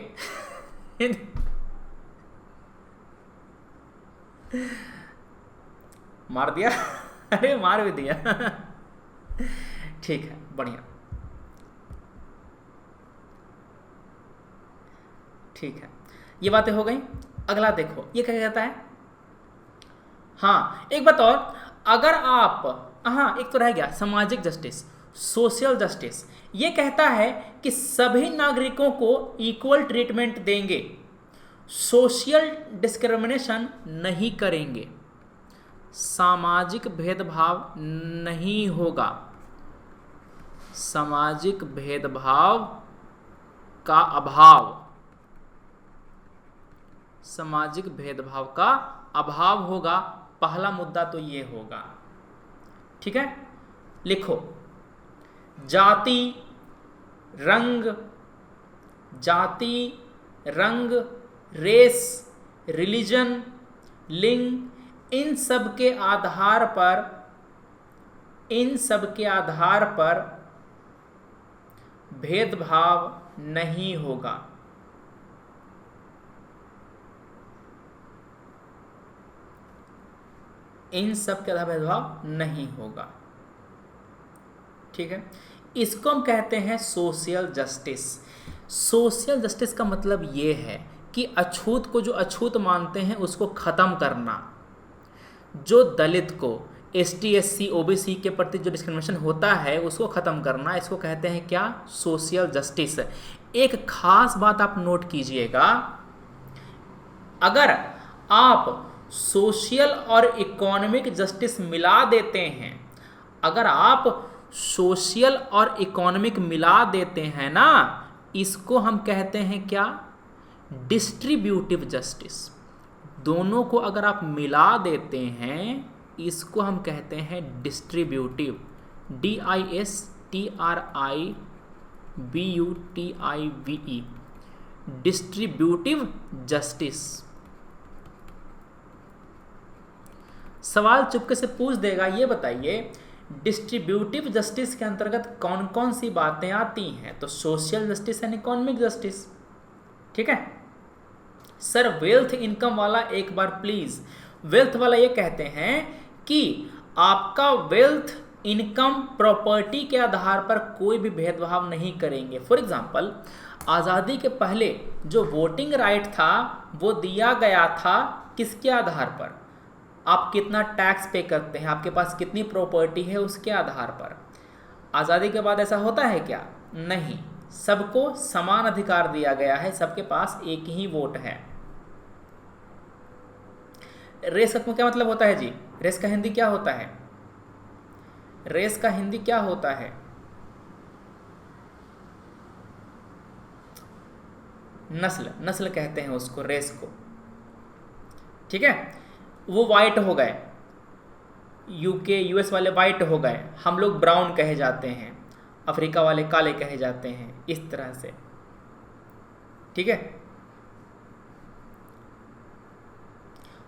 मार दिया अरे मार भी दिया ठीक है, बढ़िया, ठीक है, ये बातें हो गई। अगला देखो ये क्या कहता है। हाँ एक बात और, अगर आप, हाँ एक तो रह गया सामाजिक जस्टिस, सोशल जस्टिस। ये कहता है कि सभी नागरिकों को इक्वल ट्रीटमेंट देंगे, सोशल डिस्क्रिमिनेशन नहीं करेंगे, सामाजिक भेदभाव नहीं होगा, सामाजिक भेदभाव का अभाव, सामाजिक भेदभाव का अभाव होगा। पहला मुद्दा तो ये होगा, ठीक है। लिखो, जाति रंग, जाति रंग, रेस, रिलीजन, लिंग, इन सब के आधार पर, इन सब के आधार पर भेदभाव नहीं होगा, इन सब के आधार पर भेदभाव नहीं होगा, ठीक है। इसको हम कहते हैं सोशल जस्टिस। सोशल जस्टिस का मतलब ये है कि अछूत को जो अछूत मानते हैं उसको ख़त्म करना, जो दलित को, एसटी एससी ओबीसी के प्रति जो डिस्क्रिमिनेशन होता है उसको ख़त्म करना, इसको कहते हैं क्या, सोशल जस्टिस। एक खास बात आप नोट कीजिएगा, अगर आप सोशल और इकोनॉमिक जस्टिस मिला देते हैं, अगर आप सोशल और इकोनॉमिक मिला देते हैं ना, इसको हम कहते हैं क्या, डिस्ट्रीब्यूटिव जस्टिस। दोनों को अगर आप मिला देते हैं इसको हम कहते हैं डिस्ट्रीब्यूटिव, DISTRIBUTIVE, डिस्ट्रीब्यूटिव जस्टिस। सवाल चुपके से पूछ देगा, ये बताइए डिस्ट्रीब्यूटिव जस्टिस के अंतर्गत कौन कौन सी बातें आती हैं। तो social justice and economic justice, ठीक है। सर वेल्थ इनकम वाला एक बार प्लीज, वेल्थ वाला ये कहते हैं कि आपका वेल्थ इनकम प्रॉपर्टी के आधार पर कोई भी भेदभाव नहीं करेंगे। फॉर एग्जांपल, आज़ादी के पहले जो वोटिंग राइट था वो दिया गया था किसके आधार पर, आप कितना टैक्स पे करते हैं, आपके पास कितनी प्रॉपर्टी है उसके आधार पर। आज़ादी के बाद ऐसा होता है क्या, नहीं, सबको समान अधिकार दिया गया है, सबके पास एक ही वोट है। रेस का क्या मतलब होता है जी, रेस का हिंदी क्या होता है, रेस का हिंदी क्या होता है, नस्ल, नस्ल कहते हैं उसको, रेस को, ठीक है। वो वाइट हो गए, यूके यूएस वाले वाइट हो गए, हम लोग ब्राउन कहे जाते हैं, अफ्रीका वाले काले कहे जाते हैं, इस तरह से, ठीक है।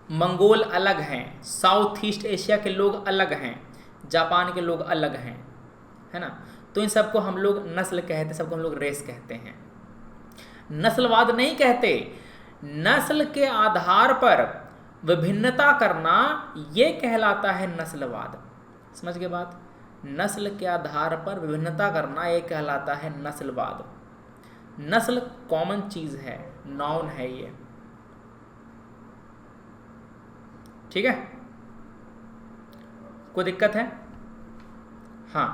मंगोल अलग हैं, साउथ ईस्ट एशिया के लोग अलग हैं, जापान के लोग अलग हैं, है ना। तो इन सबको हम लोग नस्ल कहते हैं, सबको हम लोग रेस कहते हैं, नस्लवाद नहीं कहते। नस्ल के आधार पर विभिन्नता करना ये कहलाता है नस्लवाद, समझ गए बात। नस्ल के आधार पर विभिन्नता करना ये कहलाता है नस्लवाद। नस्ल कॉमन चीज है, नाउन है ये, ठीक है। कोई दिक्कत है, हाँ।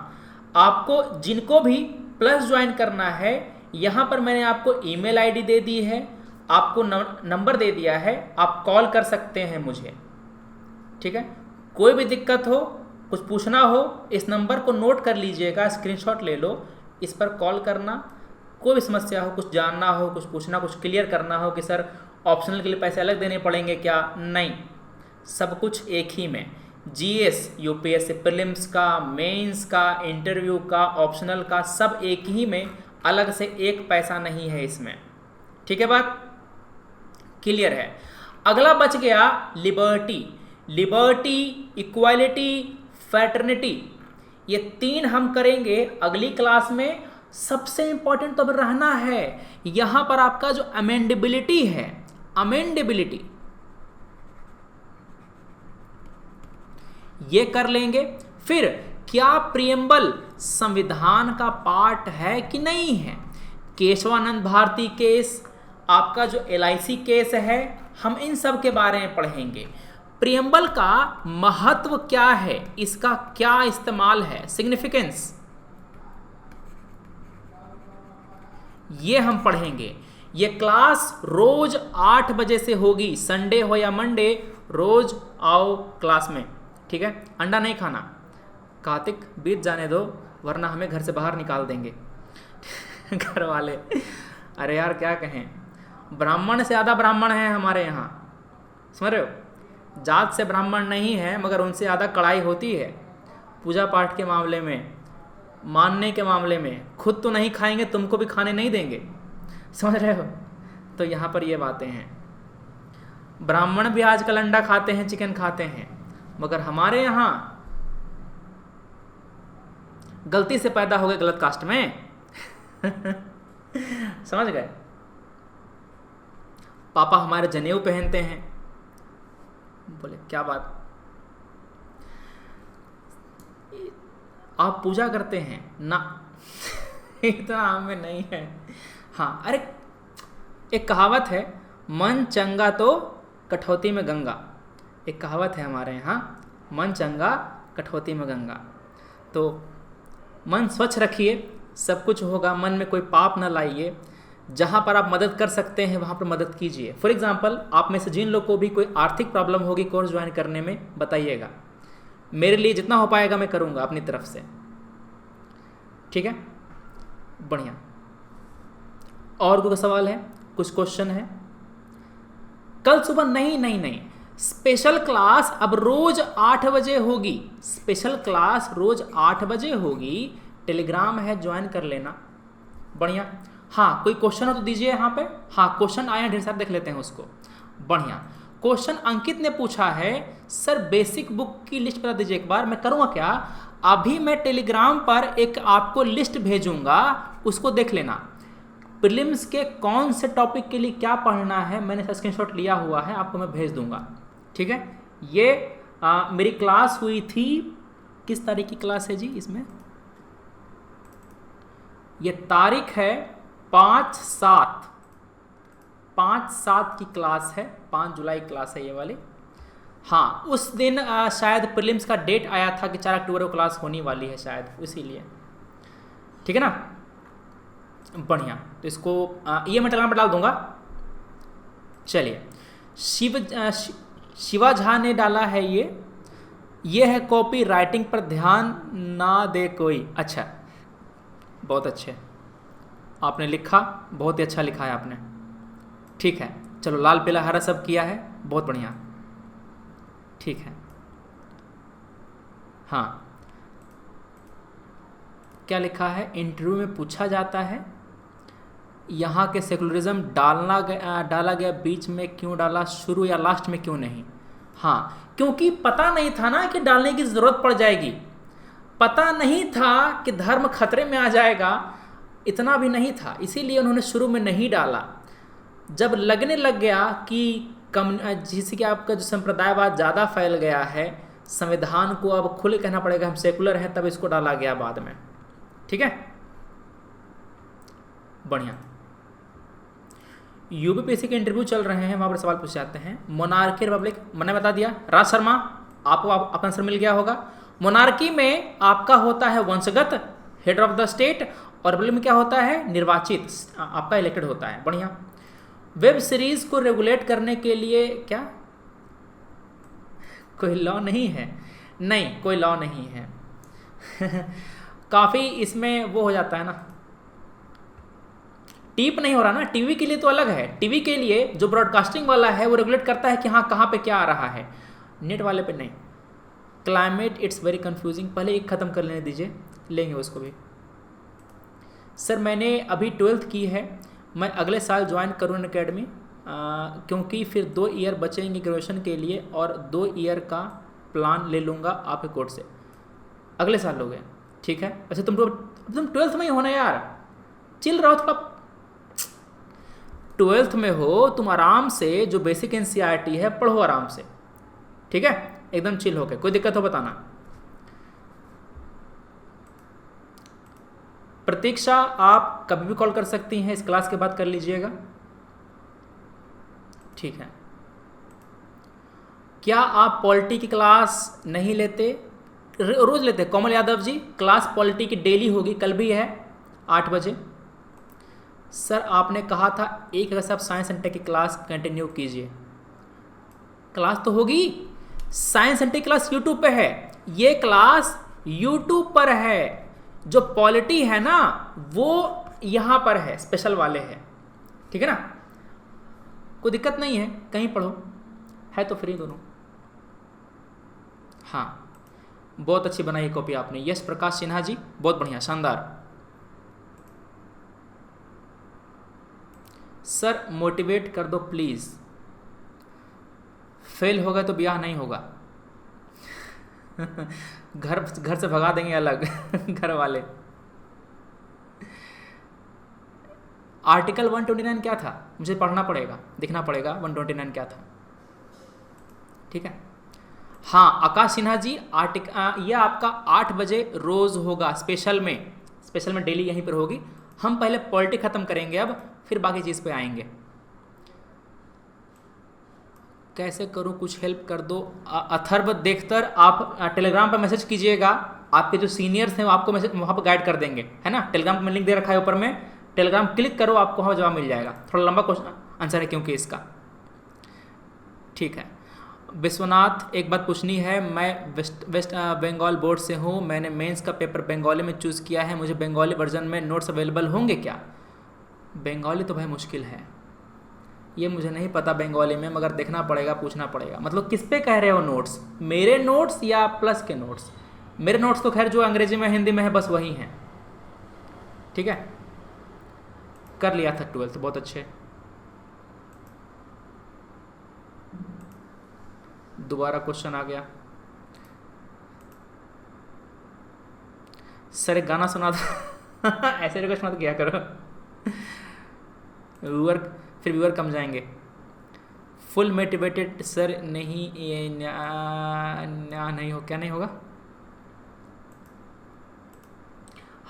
आपको जिनको भी प्लस ज्वाइन करना है, यहां पर मैंने आपको ईमेल आईडी दे दी है, आपको नंबर दे दिया है, आप कॉल कर सकते हैं मुझे, ठीक है। कोई भी दिक्कत हो, कुछ पूछना हो, इस नंबर को नोट कर लीजिएगा, स्क्रीनशॉट ले लो, इस पर कॉल करना। कोई भी समस्या हो, कुछ जानना हो, कुछ पूछना, कुछ क्लियर करना हो कि सर ऑप्शनल के लिए पैसे अलग देने पड़ेंगे क्या, नहीं, सब कुछ एक ही में। जीएस, यूपीएससी प्रीलिम्स का, मेंस का, इंटरव्यू का, ऑप्शनल का, सब एक ही में, अलग से एक पैसा नहीं है इसमें, ठीक है। बात क्लियर है। अगला बच गया लिबर्टी, लिबर्टी, इक्वालिटी, फैटर्निटी, ये तीन हम करेंगे अगली क्लास में। सबसे इंपॉर्टेंट तो अब रहना है यहां पर आपका जो अमेंडेबिलिटी है, अमेंडेबिलिटी, ये कर लेंगे। फिर क्या प्रियम्बल संविधान का पार्ट है कि नहीं है, केशवानंद भारती केस, आपका जो LIC केस है, हम इन सब के बारे में पढ़ेंगे। प्रियम्बल का महत्व क्या है, इसका क्या इस्तेमाल है, सिग्निफिकेंस, ये हम पढ़ेंगे। ये क्लास रोज 8 बजे से होगी, संडे हो या मंडे, रोज आओ क्लास में, ठीक है। अंडा नहीं खाना, कार्तिक बीत जाने दो वरना हमें घर से बाहर निकाल देंगे घर वाले। अरे यार क्या कहें, ब्राह्मण से ज़्यादा ब्राह्मण है हमारे यहाँ, समझ रहे हो। जात से ब्राह्मण नहीं है मगर उनसे ज़्यादा कड़ाई होती है पूजा पाठ के मामले में, मानने के मामले में। खुद तो नहीं खाएंगे, तुमको भी खाने नहीं देंगे, समझ रहे हो। तो यहाँ पर ये बातें हैं। ब्राह्मण भी आजकल अंडा खाते हैं, चिकन खाते हैं, मगर हमारे यहाँ गलती से पैदा हो गए गलत कास्ट में समझ गए। पापा हमारे जनेऊ पहनते हैं, बोले क्या बात, आप पूजा करते हैं ना इतना हमें नहीं है। हाँ, अरे एक कहावत है, मन चंगा तो कठौती में गंगा, एक कहावत है हमारे यहाँ, मन चंगा कठौती में गंगा। तो मन स्वच्छ रखिए, सब कुछ होगा, मन में कोई पाप ना लाइए। जहाँ पर आप मदद कर सकते हैं वहाँ पर मदद कीजिए। फॉर एग्जांपल, आप में से जिन लोग को भी कोई आर्थिक प्रॉब्लम होगी कोर्स ज्वाइन करने में, बताइएगा, मेरे लिए जितना हो पाएगा मैं करूँगा अपनी तरफ से, ठीक है। बढ़िया, और कोई सवाल है, कुछ क्वेश्चन है? कल सुबह नहीं, स्पेशल क्लास अब रोज 8 बजे होगी, स्पेशल क्लास रोज 8 बजे होगी। टेलीग्राम है, ज्वाइन कर लेना। बढ़िया। हाँ, कोई क्वेश्चन हो तो दीजिए यहाँ पे। हाँ, क्वेश्चन आए हैं ढेर सारे, देख लेते हैं उसको। बढ़िया। क्वेश्चन अंकित ने पूछा है, सर बेसिक बुक की लिस्ट बता दीजिए एक बार। मैं करूँगा क्या, अभी मैं टेलीग्राम पर एक आपको लिस्ट भेजूंगा, उसको देख लेना। प्रीलिम्स के कौन से टॉपिक के लिए क्या पढ़ना है, मैंने स्क्रीनशॉट लिया हुआ है, आपको मैं भेज दूंगा, ठीक है। ये मेरी क्लास हुई थी, किस तारीख की क्लास है जी इसमें, ये तारीख है 5/7 की क्लास है, 5 जुलाई क्लास है ये वाली। हाँ, उस दिन शायद प्रीलिम्स का डेट आया था कि 4 अक्टूबर को क्लास होने वाली है शायद, इसीलिए, ठीक है ना। बढ़िया, तो इसको ये मैं टेलीग्राम पर डाल दूंगा। चलिए, शिवा झा ने डाला है ये है कॉपी राइटिंग पर ध्यान ना दे कोई। अच्छा, बहुत अच्छे, आपने लिखा, बहुत ही अच्छा लिखा है आपने, ठीक है। चलो, लाल पीला हरा सब किया है, बहुत बढ़िया, ठीक है। हाँ, क्या लिखा है, इंटरव्यू में पूछा जाता है यहाँ के सेकुलरिज्म डाला गया बीच में क्यों डाला, शुरू या लास्ट में क्यों नहीं। हाँ, क्योंकि पता नहीं था ना कि डालने की ज़रूरत पड़ जाएगी, पता नहीं था कि धर्म खतरे में आ जाएगा, इतना भी नहीं था, इसीलिए उन्होंने शुरू में नहीं डाला। जब लगने लग गया कि जिससे कि आपका जो संप्रदायवाद ज़्यादा फैल गया है, संविधान को अब खुले कहना पड़ेगा हम सेकुलर हैं, तब इसको डाला गया बाद में, ठीक है। बढ़िया। यूपीपीएससी के इंटरव्यू चल रहे हैं, वहाँ पर सवाल पूछे जाते हैं। मोनार्की रिपब्लिक, मैंने बता दिया। राज शर्मा, आपको आपका आंसर मिल गया होगा। मोनार्की में आपका होता है वंशगत, हेड ऑफ द स्टेट, और रिपब्लिक में क्या होता है, निर्वाचित, आपका इलेक्टेड होता है। बढ़िया। वेब सीरीज को रेगुलेट करने के लिए क्या कोई लॉ नहीं है? नहीं, कोई लॉ नहीं है काफ़ी इसमें वो हो जाता है ना, टीप नहीं हो रहा ना। टीवी के लिए तो अलग है, टीवी के लिए जो ब्रॉडकास्टिंग वाला है वो रेगुलेट करता है कि हाँ कहाँ पे क्या आ रहा है, नेट वाले पे नहीं। क्लाइमेट इट्स वेरी कंफ्यूजिंग, पहले एक ख़त्म कर लेने दीजिए, लेंगे उसको भी। सर मैंने अभी 12th की है, मैं अगले साल ज्वाइन करूँ अकेडमी, क्योंकि फिर 2 ईयर बचेंगे ग्रेजुएशन के लिए, और 2 ईयर का प्लान ले लूँगा आपके कोर्स से। अगले साल लोगे, ठीक है। वैसे तुम 12th में ही हो ना यार, चिल रहो थोड़ा। 12th में हो तुम, आराम से जो बेसिक NCERT है पढ़ो आराम से, ठीक है, एकदम चिल होके। कोई दिक्कत हो बताना। प्रतीक्षा आप कभी भी कॉल कर सकती हैं, इस क्लास के बाद कर लीजिएगा, ठीक है। क्या आप पॉलिटी की क्लास नहीं लेते? रोज लेते। कोमल यादव जी, क्लास पॉलिटी की डेली होगी, कल भी है 8 बजे। सर आपने कहा था 1 अगस्त से आप साइंस एंड टेक की क्लास कंटिन्यू कीजिए। क्लास तो होगी, science and tech class YouTube पे है, ये क्लास यूट्यूब पर है। जो पॉलिटी है ना वो यहाँ पर है, स्पेशल वाले हैं, ठीक है ना। कोई दिक्कत नहीं है, कहीं पढ़ो, है तो फ्री दोनों। हाँ, बहुत अच्छी बनाई कॉपी आपने, यश प्रकाश सिन्हा जी, बहुत बढ़िया, शानदार। सर मोटिवेट कर दो प्लीज, फेल होगा तो ब्याह नहीं होगा। घर से भगा देंगे अलग घर वाले। आर्टिकल 129 क्या था? मुझे पढ़ना पड़ेगा, देखना पड़ेगा 129 क्या था, ठीक है। हाँ आकाश सिन्हा जी, यह आपका 8 बजे रोज होगा, स्पेशल में डेली यहीं पर होगी। हम पहले पॉलिटी खत्म करेंगे, अब फिर बाकी चीज़ पे आएंगे। कैसे करूँ, कुछ हेल्प कर दो। अथर्व देखकर आप टेलीग्राम पर मैसेज कीजिएगा, आपके जो सीनियर्स हैं वो आपको मैसेज वहाँ पर गाइड कर देंगे, है ना। टेलीग्राम में लिंक दे रखा है ऊपर में, टेलीग्राम क्लिक करो, आपको वहाँ जवाब मिल जाएगा। थोड़ा लंबा क्वेश्चन आंसर है क्योंकि इसका, ठीक है। विश्वनाथ, एक बात पूछनी है, मैं वेस्ट बंगाल बोर्ड से हूँ, मैंने मेंस का पेपर बंगाली में चूज़ किया है, मुझे बंगाली वर्जन में नोट्स अवेलेबल होंगे क्या? बंगाली तो भाई मुश्किल है, ये मुझे नहीं पता बंगाली में, मगर देखना पड़ेगा, पूछना पड़ेगा। मतलब किस पे कह रहे हो नोट्स, मेरे नोट्स या प्लस के नोट्स? मेरे नोट्स तो खैर जो अंग्रेजी में हिंदी में है बस वही हैं, ठीक है। कर लिया था 12th, बहुत अच्छे। दोबारा क्वेश्चन आ गया, सर एक गाना सुना था ऐसे रिक्वेस्ट मत किया करो व्यूअर, फिर व्यूअर कम जाएंगे। फुल मोटिवेटेड सर नहीं, ये नहीं हो, क्या नहीं होगा?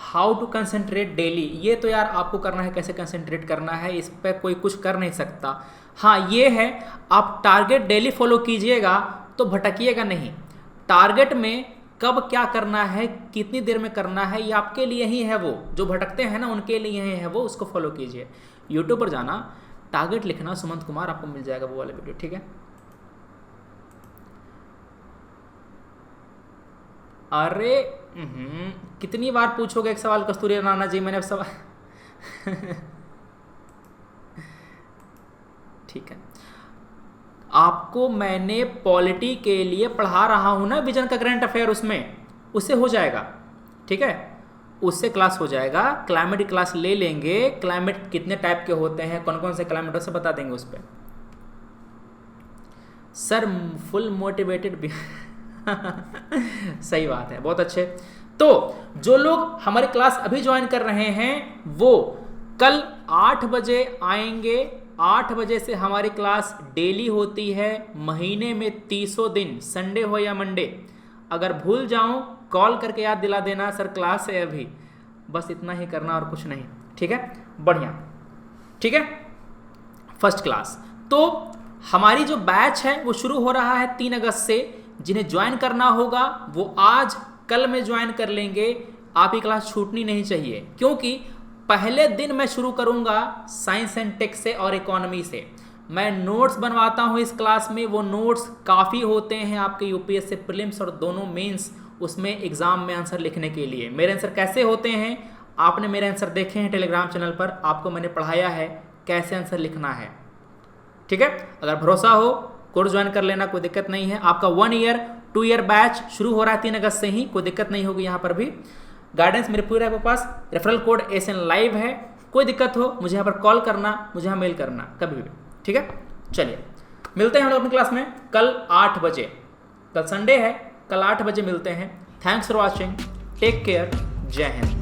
हाउ टू कंसंट्रेट डेली, ये तो यार आपको करना है, कैसे कंसंट्रेट करना है इस पर कोई कुछ कर नहीं सकता। हाँ ये है, आप टारगेट डेली फॉलो कीजिएगा तो भटकिएगा नहीं। टारगेट में कब क्या करना है, कितनी देर में करना है, ये आपके लिए ही है। वो जो भटकते हैं ना उनके लिए ही है वो, उसको फॉलो कीजिए। यूट्यूब पर जाना, टारगेट लिखना, सुमंत कुमार, आपको मिल जाएगा वो वाला वीडियो, ठीक है। अरे कितनी बार पूछोगे एक सवाल कस्तूरी राणा जी, मैंने अब सवाल ठीक है। आपको मैंने पॉलिटी के लिए पढ़ा रहा हूं ना, विजन का करंट अफेयर, उससे हो जाएगा, ठीक है, उससे क्लास हो जाएगा। क्लाइमेट क्लास ले लेंगे, क्लाइमेट कितने टाइप के होते हैं, कौन कौन से क्लाइमेट से बता देंगे उस पर। सर फुल मोटिवेटेड भी सही बात है, बहुत अच्छे। तो जो लोग हमारी क्लास अभी ज्वाइन कर रहे हैं वो कल 8 बजे आएंगे। 8 बजे से हमारी क्लास डेली होती है, महीने में 30 दिन, संडे हो या मंडे। अगर भूल जाऊं कॉल करके याद दिला देना, सर क्लास है अभी, बस इतना ही करना और कुछ नहीं, ठीक है। बढ़िया, ठीक है। फर्स्ट क्लास तो हमारी जो बैच है वो शुरू हो रहा है 3 अगस्त से। जिन्हें ज्वाइन करना होगा वो आज कल में ज्वाइन कर लेंगे, आप ही क्लास छूटनी नहीं चाहिए, क्योंकि पहले दिन मैं शुरू करूंगा साइंस एंड टेक से और इकोनॉमी से। मैं नोट्स बनवाता हूं इस क्लास में, वो नोट्स काफ़ी होते हैं आपके यूपीएससी प्रीलिम्स और दोनों मेंस, उसमें एग्जाम में आंसर लिखने के लिए। मेरे आंसर कैसे होते हैं, आपने मेरे आंसर देखे हैं टेलीग्राम चैनल पर, आपको मैंने पढ़ाया है कैसे आंसर लिखना है, ठीक है। अगर भरोसा हो कोर्स ज्वाइन कर लेना, कोई दिक्कत नहीं है। आपका 1 ईयर 2 ईयर बैच शुरू हो रहा है 3 अगस्त से ही, कोई दिक्कत नहीं होगी। यहाँ पर भी गाइडेंस मेरे पूरे आपके पास, रेफरल कोड SN लाइव है। कोई दिक्कत हो मुझे यहाँ पर कॉल करना, मुझे यहाँ मेल करना कभी भी, ठीक है। चलिए मिलते हैं हम लोग अपनी क्लास में कल 8 बजे। कल संडे है, कल 8 बजे मिलते हैं। Thanks for watching, take care, जय हिंद।